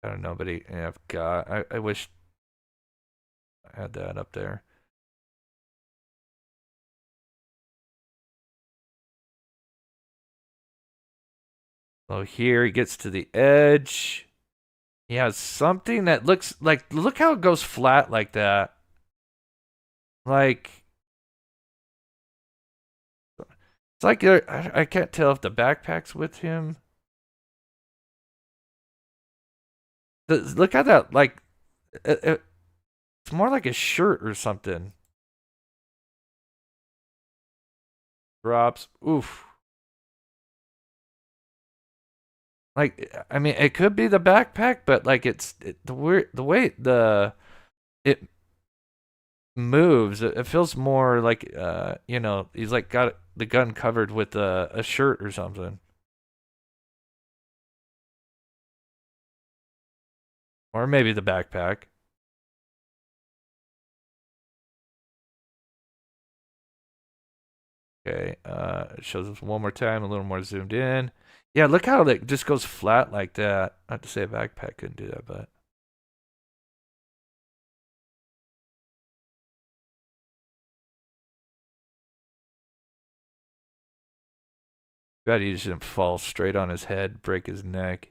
I don't know, but I've got. I wish I had that up there. So here he gets to the edge. He has something that looks like, look how it goes flat like that. Like, it's like I can't tell if the backpack's with him. Look at that, like, it's more like a shirt or something. Drops, oof. Like, I mean, it could be the backpack, but like the way it moves, it feels more like he's like got the gun covered with a shirt or something. Or maybe the backpack. Okay, it shows us one more time, a little more zoomed in. Yeah, look how it just goes flat like that. Not to say a backpack couldn't do that, but. God, he just didn't fall straight on his head, break his neck.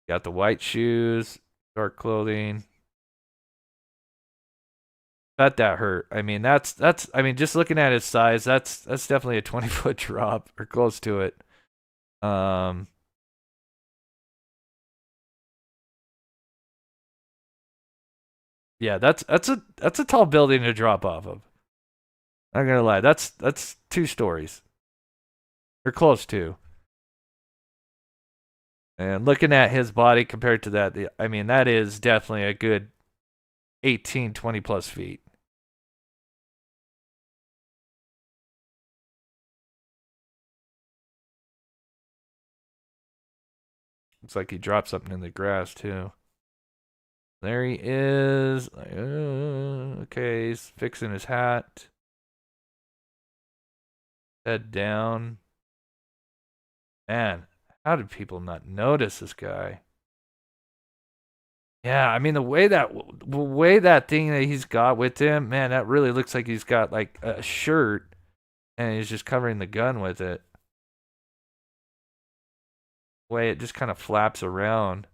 Got the white shoes, dark clothing. Bet that hurt. I mean, that's. I mean, just looking at his size, that's definitely a 20-foot drop or close to it. Yeah, that's a tall building to drop off of. Not gonna lie, that's 2 stories. Or close to. And looking at his body compared to that, I mean, that is definitely a good 18, 20 plus feet. Looks like he dropped something in the grass too. There he is. Okay, he's fixing his hat. Head down. Man, how did people not notice this guy? Yeah, I mean the way that thing that he's got with him, man, that really looks like he's got like a shirt and he's just covering the gun with it. The way it just kind of flaps around.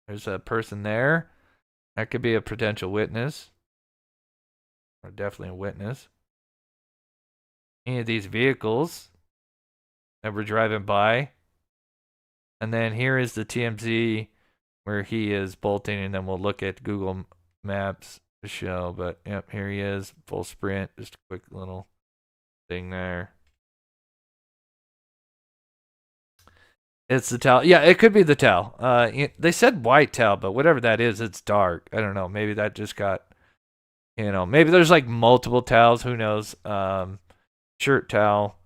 There's a person there. That could be a potential witness. Or definitely a witness. Any of these vehicles that we're driving by. And then here is the TMZ where he is bolting, and then we'll look at Google Maps to show. But yep, here he is, full sprint. Just a quick little thing there. It's the towel. Yeah, it could be the towel. They said white towel, but whatever that is, it's dark. I don't know. Maybe that just got, maybe there's like multiple towels. Who knows? Shirt towel.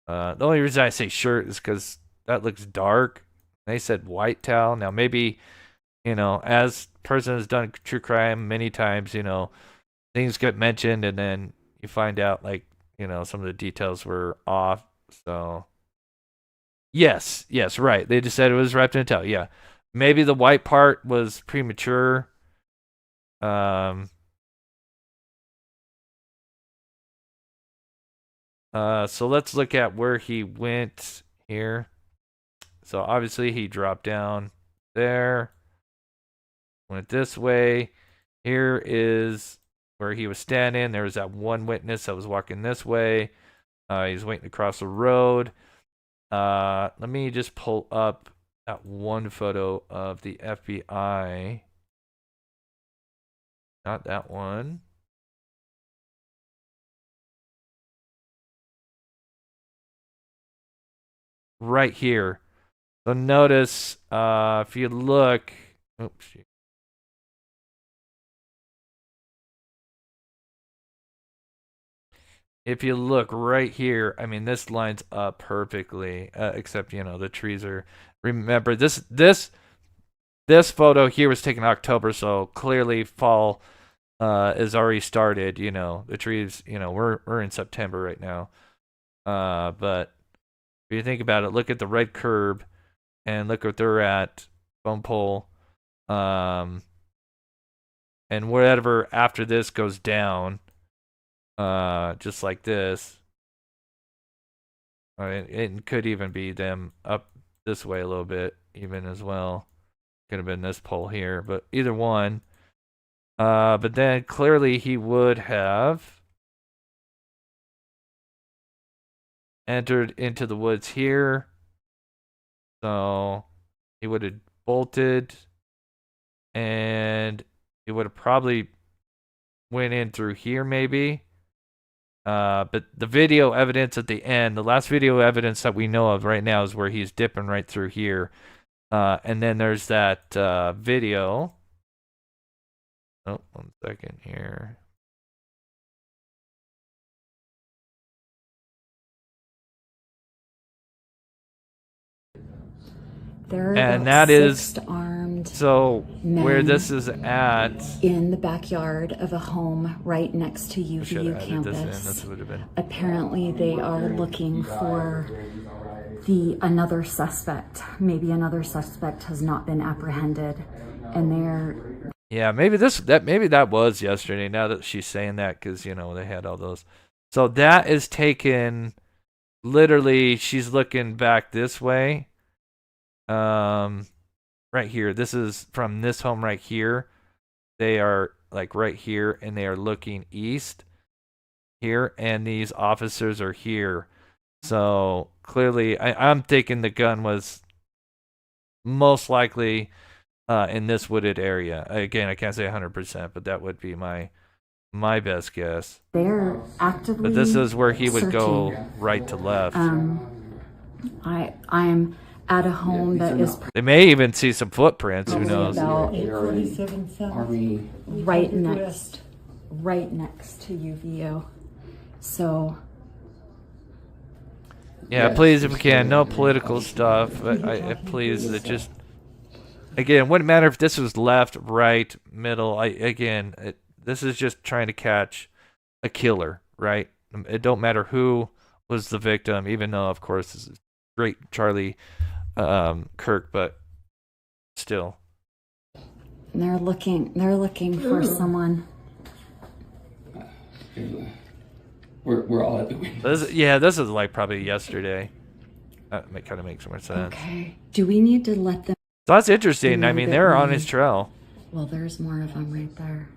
The only reason I say shirt is because that looks dark. They said white towel. Now maybe, as person has done true crime many times, things get mentioned and then you find out like, some of the details were off. So yes, right. They just said it was wrapped in a towel. Yeah. Maybe the white part was premature. So let's look at where he went here. So obviously he dropped down there, went this way. Here is where he was standing. There was that one witness that was walking this way. He's waiting to cross the road. Let me just pull up that one photo of the FBI. Not that one. Right here. So notice, if you look, oops. If you look right here, I mean, this lines up perfectly, except, the trees are, remember this photo here was taken in October. So clearly fall, is already started, the trees, we're in September right now. But if you think about it, look at the red curb and look what they're at, phone pole. And whatever after this goes down, just like this. It could even be them up this way a little bit, even as well. Could have been this pole here, but either one. But then clearly he would have entered into the woods here. So he would have bolted and he would have probably went in through here maybe. But the video evidence at the end, the last video evidence that we know of right now is where he's dipping right through here. And then there's that video. Oh, 1 second here. And that is armed so where this is at in the backyard of a home right next to UVU campus. Apparently they are looking for another suspect. Maybe another suspect has not been apprehended, and they're maybe that was yesterday. Now that she's saying that, because they had all those. So that is taken. Literally, she's looking back this way. Right here. This is from this home right here. They are like right here, and they are looking east here, and these officers are here. So clearly, I'm thinking the gun was most likely in this wooded area. Again, I can't say 100%, but that would be my best guess. They're actively But this is where he would searching. go right to left. I'm at a home that is They may even see some footprints. Who knows? about Army. right next to UVU. So Yeah, please, if we can, no political stuff. Please, it just again, it wouldn't matter if this was left, right, middle. This is just trying to catch a killer, right? It don't matter who was the victim, even though, of course, this is great Charlie Kirk, but still. they're looking for someone. We're all at the window. This is like probably yesterday. That kind of makes more sense. Okay. Do we need to let them? So that's interesting. I mean, they're on his trail. Well, there's more of them right there.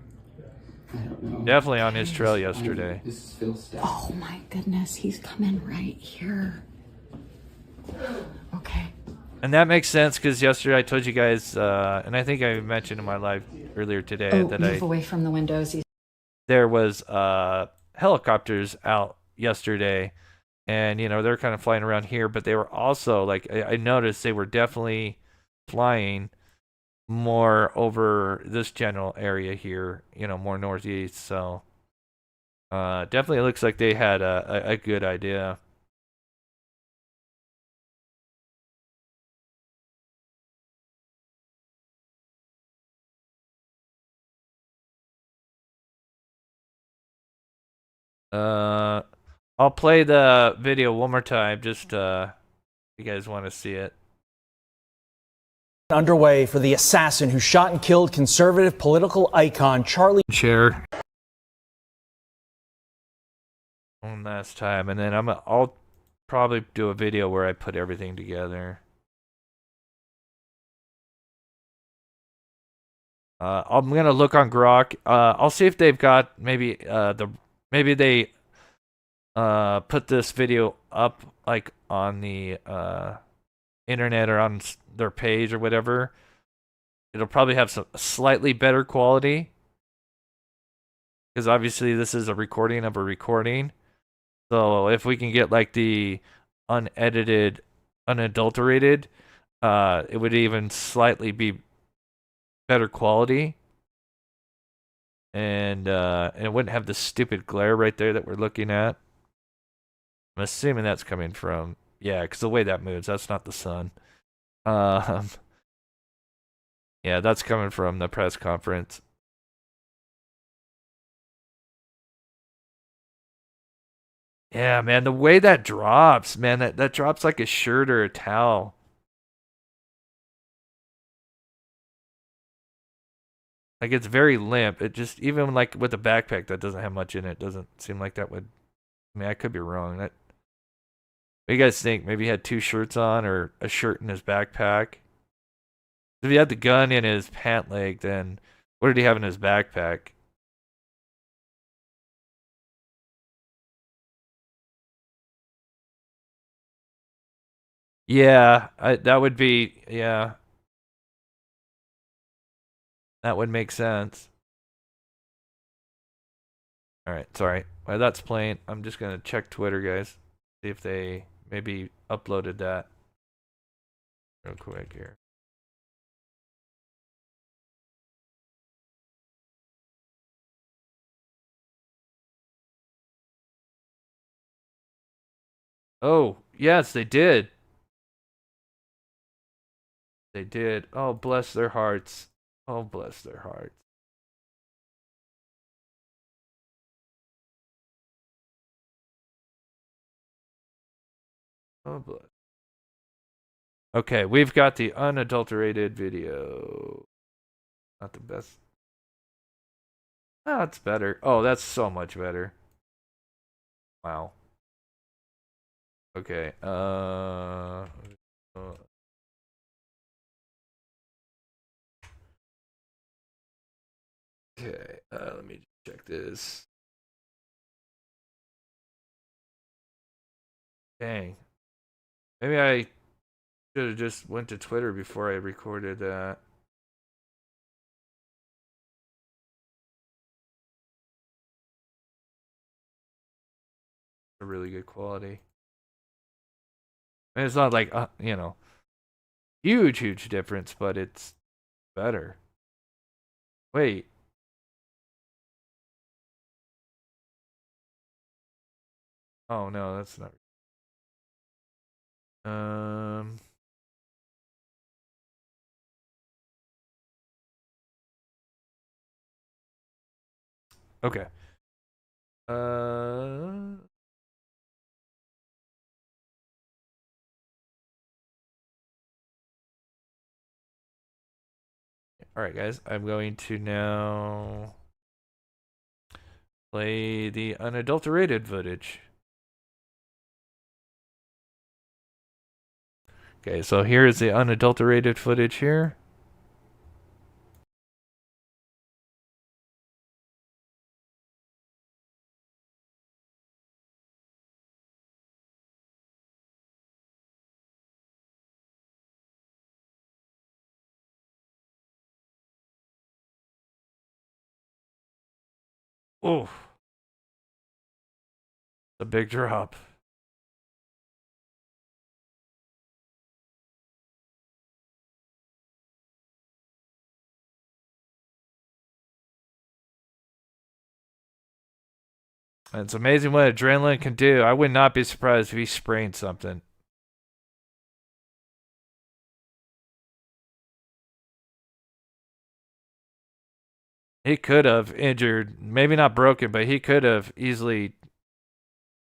I don't know. Definitely on his trail yesterday. This is Phil's stuff. Oh my goodness, he's coming right here. Okay. And that makes sense because yesterday I told you guys, and I think I mentioned in my live earlier today that Move away from the windows. There was helicopters out yesterday, and they're kind of flying around here, but they were also like I noticed they were definitely flying more over this general area here, more northeast. So definitely looks like they had a good idea. I'll play the video one more time, just if you guys want to see it. Underway for the assassin who shot and killed conservative political icon Charlie. Share. One last time, and then I'll probably do a video where I put everything together. I'm gonna look on Grok. I'll see if they've got maybe they put this video up like on the internet or on their page or whatever. It'll probably have some slightly better quality because obviously this is a recording of a recording. So if we can get like the unedited, unadulterated, it would even slightly be better quality. And it wouldn't have the stupid glare right there that we're looking at. I'm assuming that's coming from, yeah, because the way that moves, that's not the sun. Yeah, that's coming from the press conference. Yeah, man, the way that drops, man, that drops like a shirt or a towel. Like it's very limp. It just, even like with a backpack that doesn't have much in it, doesn't seem like that would, I mean, I could be wrong. What do you guys think? Maybe he had two shirts on or a shirt in his backpack? If he had the gun in his pant leg, then what did he have in his backpack? Yeah, that would be, yeah. That would make sense. Alright, sorry. While that's playing, I'm just going to check Twitter, guys. See if they maybe uploaded that real quick here. Oh, yes, they did. They did. Oh, bless their hearts. Oh, bless their hearts. Oh, bless. Okay, we've got the unadulterated video. Not the best. Oh, that's better. Oh, that's so much better. Wow. Okay, okay, let me check this. Dang. Maybe I Should have just went to Twitter before I recorded that. A really good quality. And it's not like you know, huge difference, but it's better. Wait. Oh no, that's not. Okay. All right, guys. I'm going to now play the unadulterated footage. Okay, so here is the unadulterated footage here. Oh, a big drop. It's amazing what adrenaline can do. I would not be surprised if he sprained something. He could have injured, maybe not broken, but he could have easily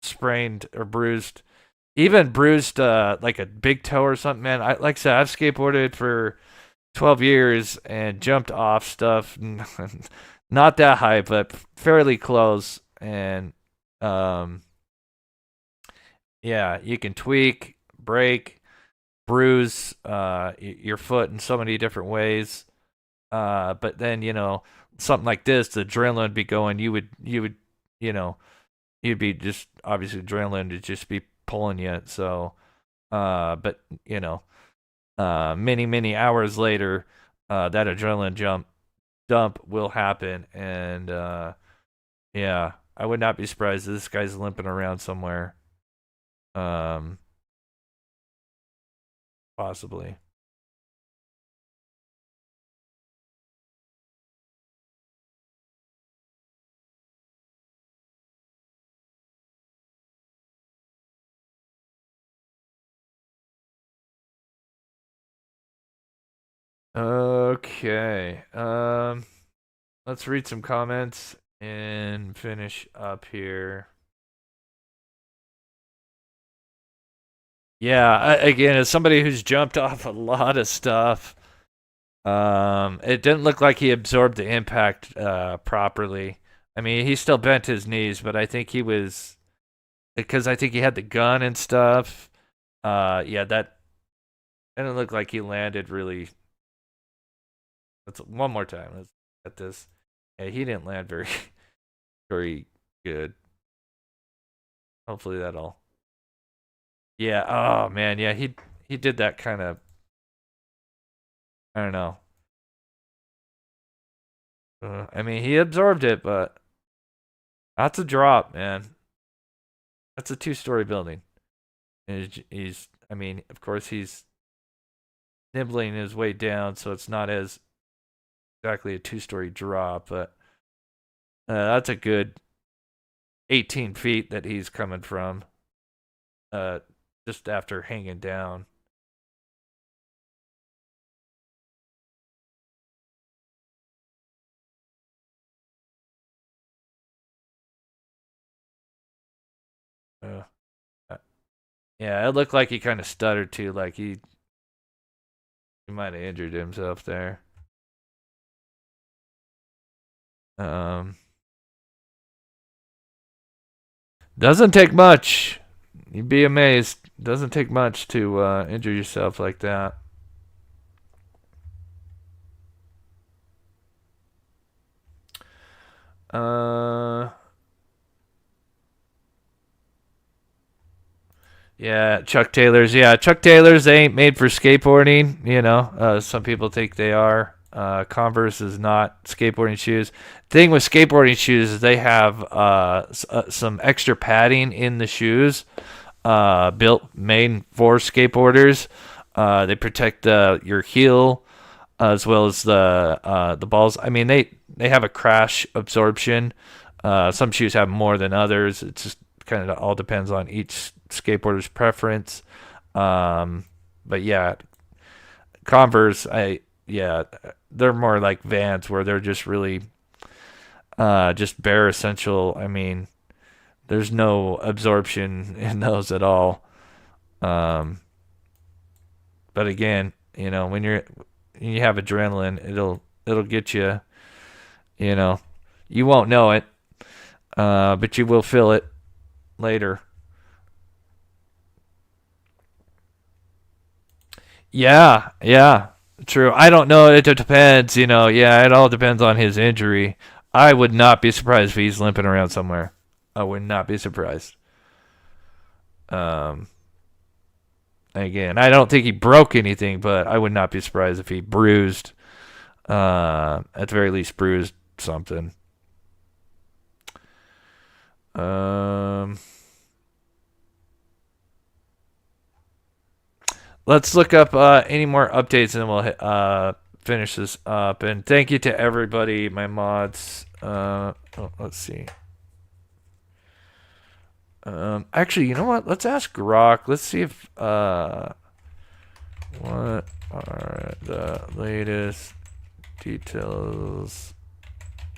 sprained or bruised, even bruised like a big toe or something. Man, like I said, I've skateboarded for 12 years and jumped off stuff, not that high, but fairly close. And yeah, you can tweak, break, bruise your foot in so many different ways. But then, you know, something like this, the adrenaline would be going. You would, you know, you'd be just obviously adrenaline would just be pulling you. So, but you know, many hours later, that adrenaline dump will happen, and yeah, I would not be surprised if this guy's limping around somewhere. Possibly. Okay. Let's read some comments and finish up here. Yeah, again, as somebody who's jumped off a lot of stuff, it didn't look like he absorbed the impact properly. I mean, he still bent his knees, but I think he was, because I think he had the gun and stuff. Yeah, that didn't look like he landed really. Let's one more time. Let's get this. Yeah, he didn't land very good. Hopefully that'll. Yeah. Oh man. Yeah. He did that kind of. I don't know. I mean, he absorbed it, but that's a drop, man. That's a 2-story building. And he's. I mean, of course, he's nibbling his way down, so it's not as exactly a 2-story drop, but that's a good 18 feet that he's coming from. Just after hanging down. Yeah, it looked like he kind of stuttered too, like he might have injured himself there. Doesn't take much. You'd be amazed. Doesn't take much to injure yourself like that. Yeah, Chuck Taylors. Yeah, Chuck Taylors, they ain't made for skateboarding. You know, some people think they are. Converse is not skateboarding shoes. Thing with skateboarding shoes is they have some extra padding in the shoes, made for skateboarders. They protect your heel as well as the balls. I mean, they have a crash absorption. Some shoes have more than others. It just kind of all depends on each skateboarder's preference. But yeah, Converse, they're more like Vans where they're just really just bare essential. I mean, there's no absorption in those at all. But again, you know, when you have adrenaline, it'll get you. You know, you won't know it, but you will feel it later. Yeah, true. I don't know. It depends, you know. Yeah, it all depends on his injury. I would not be surprised if he's limping around somewhere. I would not be surprised. Again, I don't think he broke anything, but I would not be surprised if he bruised, at the very least, bruised something. Let's look up any more updates and then we'll finish this up. And thank you to everybody, my mods. Let's see. Actually, you know what? Let's ask Grok. Let's see if what are the latest details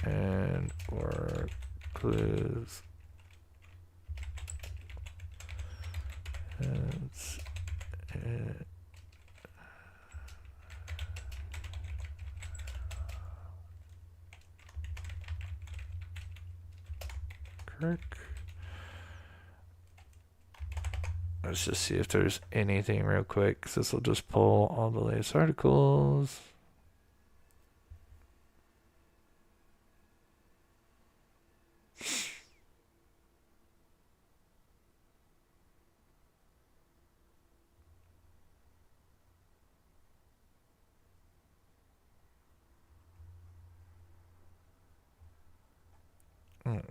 and or clues. Kirk. Let's just see if there's anything real quick, 'cause this will just pull all the latest articles.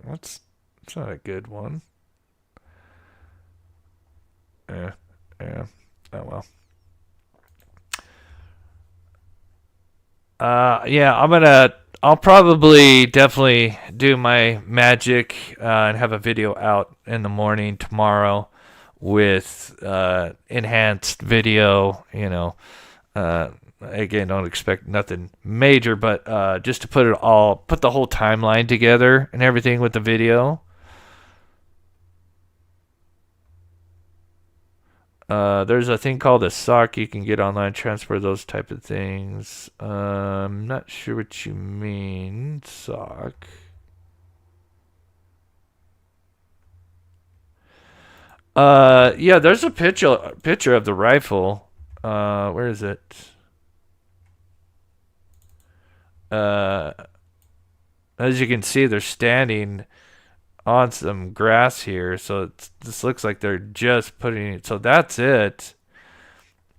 That's not a good one. Yeah. Oh well. Yeah, I'll probably definitely do my magic and have a video out in the morning tomorrow with enhanced video, you know. Again, don't expect nothing major, but just to put the whole timeline together and everything with the video. There's a thing called a sock you can get online, transfer those type of things. I'm not sure what you mean, sock. Yeah, there's a picture of the rifle. Where is it? As you can see, they're standing on some grass here, so this looks like they're just putting it. So that's it.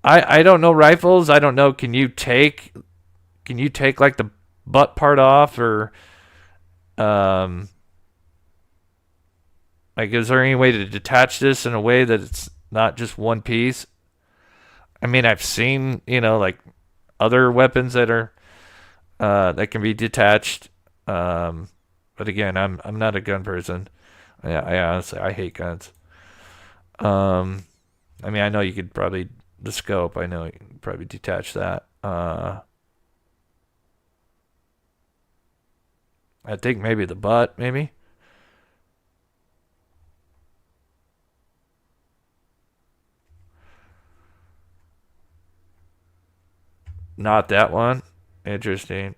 I don't know rifles. I don't know. Can you take like the butt part off, or like is there any way to detach this in a way that it's not just one piece? I mean, I've seen, you know, like other weapons that are that can be detached. But again, I'm not a gun person. I honestly hate guns. I mean, I know you could probably the scope. I know you can probably detach that. I think maybe the butt, maybe. Not that one. Interesting.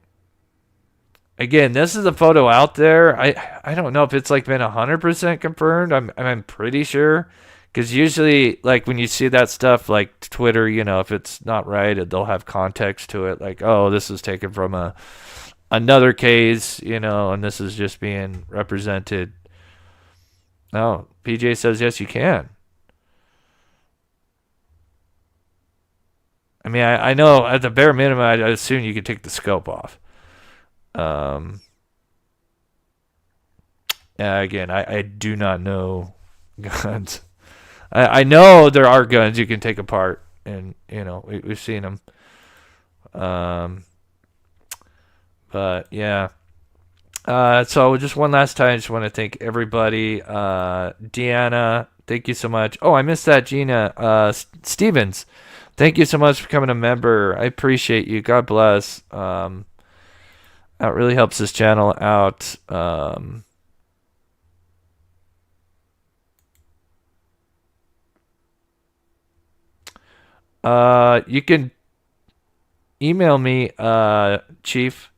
Again, this is a photo out there. I don't know if it's like been 100% confirmed. I'm pretty sure, because usually like when you see that stuff like Twitter, you know, if it's not right, they'll have context to it. Like, oh, this is taken from another case, you know, and this is just being represented. Oh, PJ says yes, you can. I mean, I know at the bare minimum, I assume you could take the scope off. Again, I do not know guns. I know there are guns you can take apart, and we've seen them. But yeah. So just one last time, I just want to thank everybody. Deanna, thank you so much. Oh, I missed that. Gina Stevens, thank you so much for becoming a member. I appreciate you. God bless. That really helps this channel out. You can email me, Chief,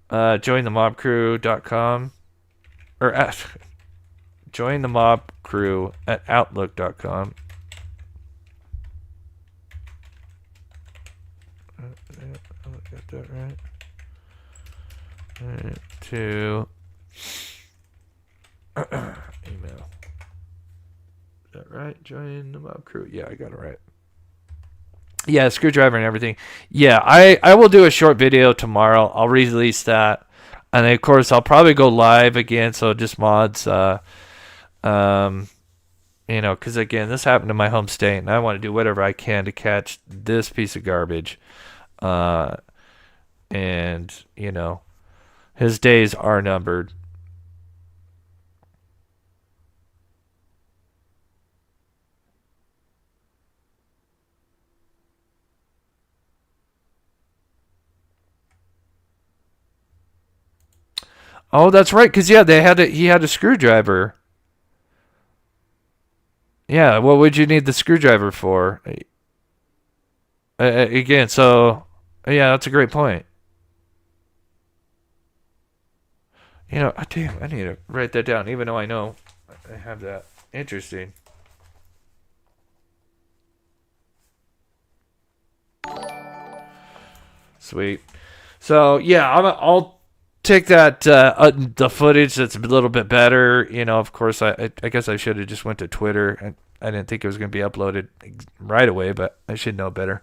jointhemobcrew.com, or at jointhemobcrew@outlook.com. Got that right. To email. Is that right? Join the mob crew. Yeah, I got it right. Yeah, screwdriver and everything. Yeah, I will do a short video tomorrow. I'll release that. And then, of course, I'll probably go live again. So just mods, because again, this happened in my home state, and I want to do whatever I can to catch this piece of garbage. And his days are numbered. Oh, that's right. Because, yeah, he had a screwdriver. Yeah, what would you need the screwdriver for? Again, so, yeah, that's a great point. Damn, I need to write that down, even though I know I have that. Interesting. Sweet. So, yeah, I'll take that, the footage that's a little bit better. Of course, I guess I should have just went to Twitter. I didn't think it was going to be uploaded right away, but I should know better.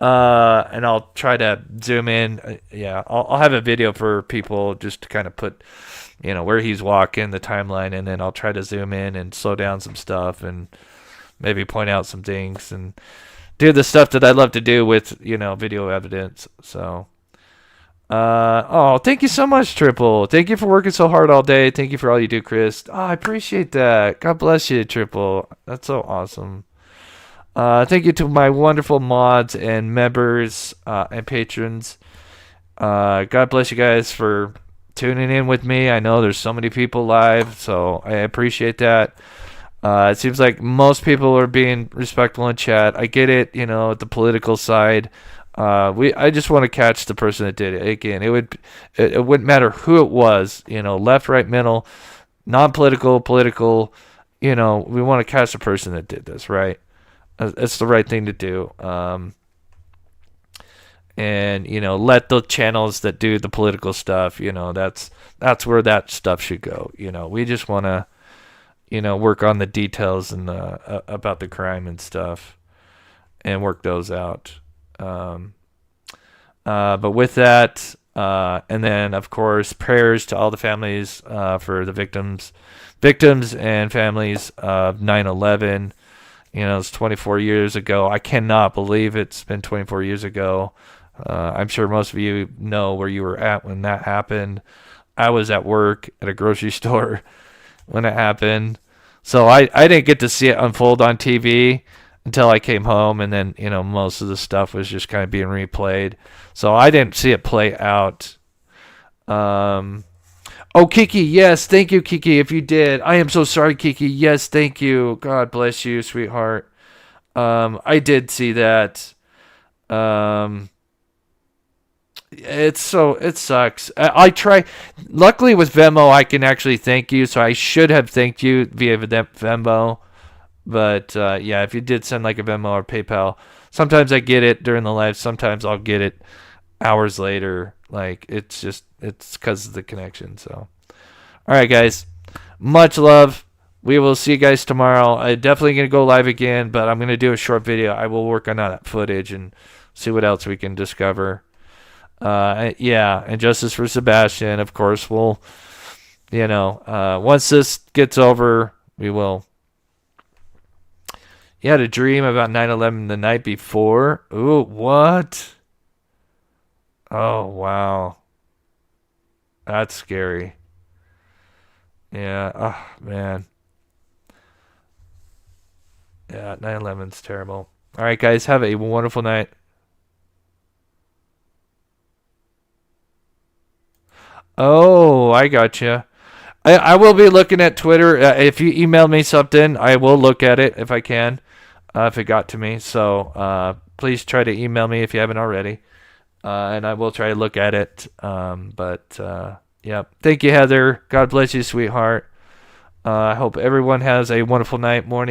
And I'll try to zoom in. Yeah, I'll have a video for people just to kind of put, where he's walking, the timeline, and then I'll try to zoom in and slow down some stuff and maybe point out some things and do the stuff that I love to do with, video evidence. So, thank you so much, Triple. Thank you for working so hard all day. Thank you for all you do, Chris. Oh, I appreciate that. God bless you, Triple. That's so awesome. Thank you to my wonderful mods and members and patrons. God bless you guys for tuning in with me. I know there's so many people live, so I appreciate that. It seems like most people are being respectful in chat. I get it, the political side. I just want to catch the person that did it. Again, it wouldn't matter who it was, left, right, middle, non-political, political. We want to catch the person that did this, right? It's the right thing to do. And let the channels that do the political stuff, that's where that stuff should go. We just want to work on the details and about the crime and stuff and work those out. But with that, and then of course prayers to all the families for the victims and families of 9/11. It's 24 years ago. I cannot believe it's been 24 years ago. I'm sure most of you know where you were at when that happened. I was at work at a grocery store when it happened. So I didn't get to see it unfold on TV until I came home, and then, most of the stuff was just kind of being replayed. So I didn't see it play out. Oh, Kiki, yes, thank you, Kiki, if you did. I am so sorry, Kiki. Yes, thank you. God bless you, sweetheart. I did see that. It sucks. I try. Luckily with Venmo, I can actually thank you, so I should have thanked you via Venmo. But yeah, if you did send like a Venmo or PayPal, sometimes I get it during the live. Sometimes I'll get it hours later. Like it's because of the connection. So, all right, guys, much love. we will see you guys tomorrow. I'm definitely going to go live again, but I'm going to do a short video. I will work on that footage and see what else we can discover. Yeah, and justice for Sebastian. Of course, we'll, once this gets over, we will. You had a dream about 9/11 the night before? Ooh, what? Oh, wow. That's scary. Yeah, oh, man. Yeah, 9/11's terrible. All right, guys, have a wonderful night. Oh, I gotcha. I will be looking at Twitter. If you email me something, I will look at it if I can, if it got to me. So please try to email me if you haven't already, and I will try to look at it. Yeah. Thank you, Heather. God bless you, sweetheart. I hope everyone has a wonderful night, morning.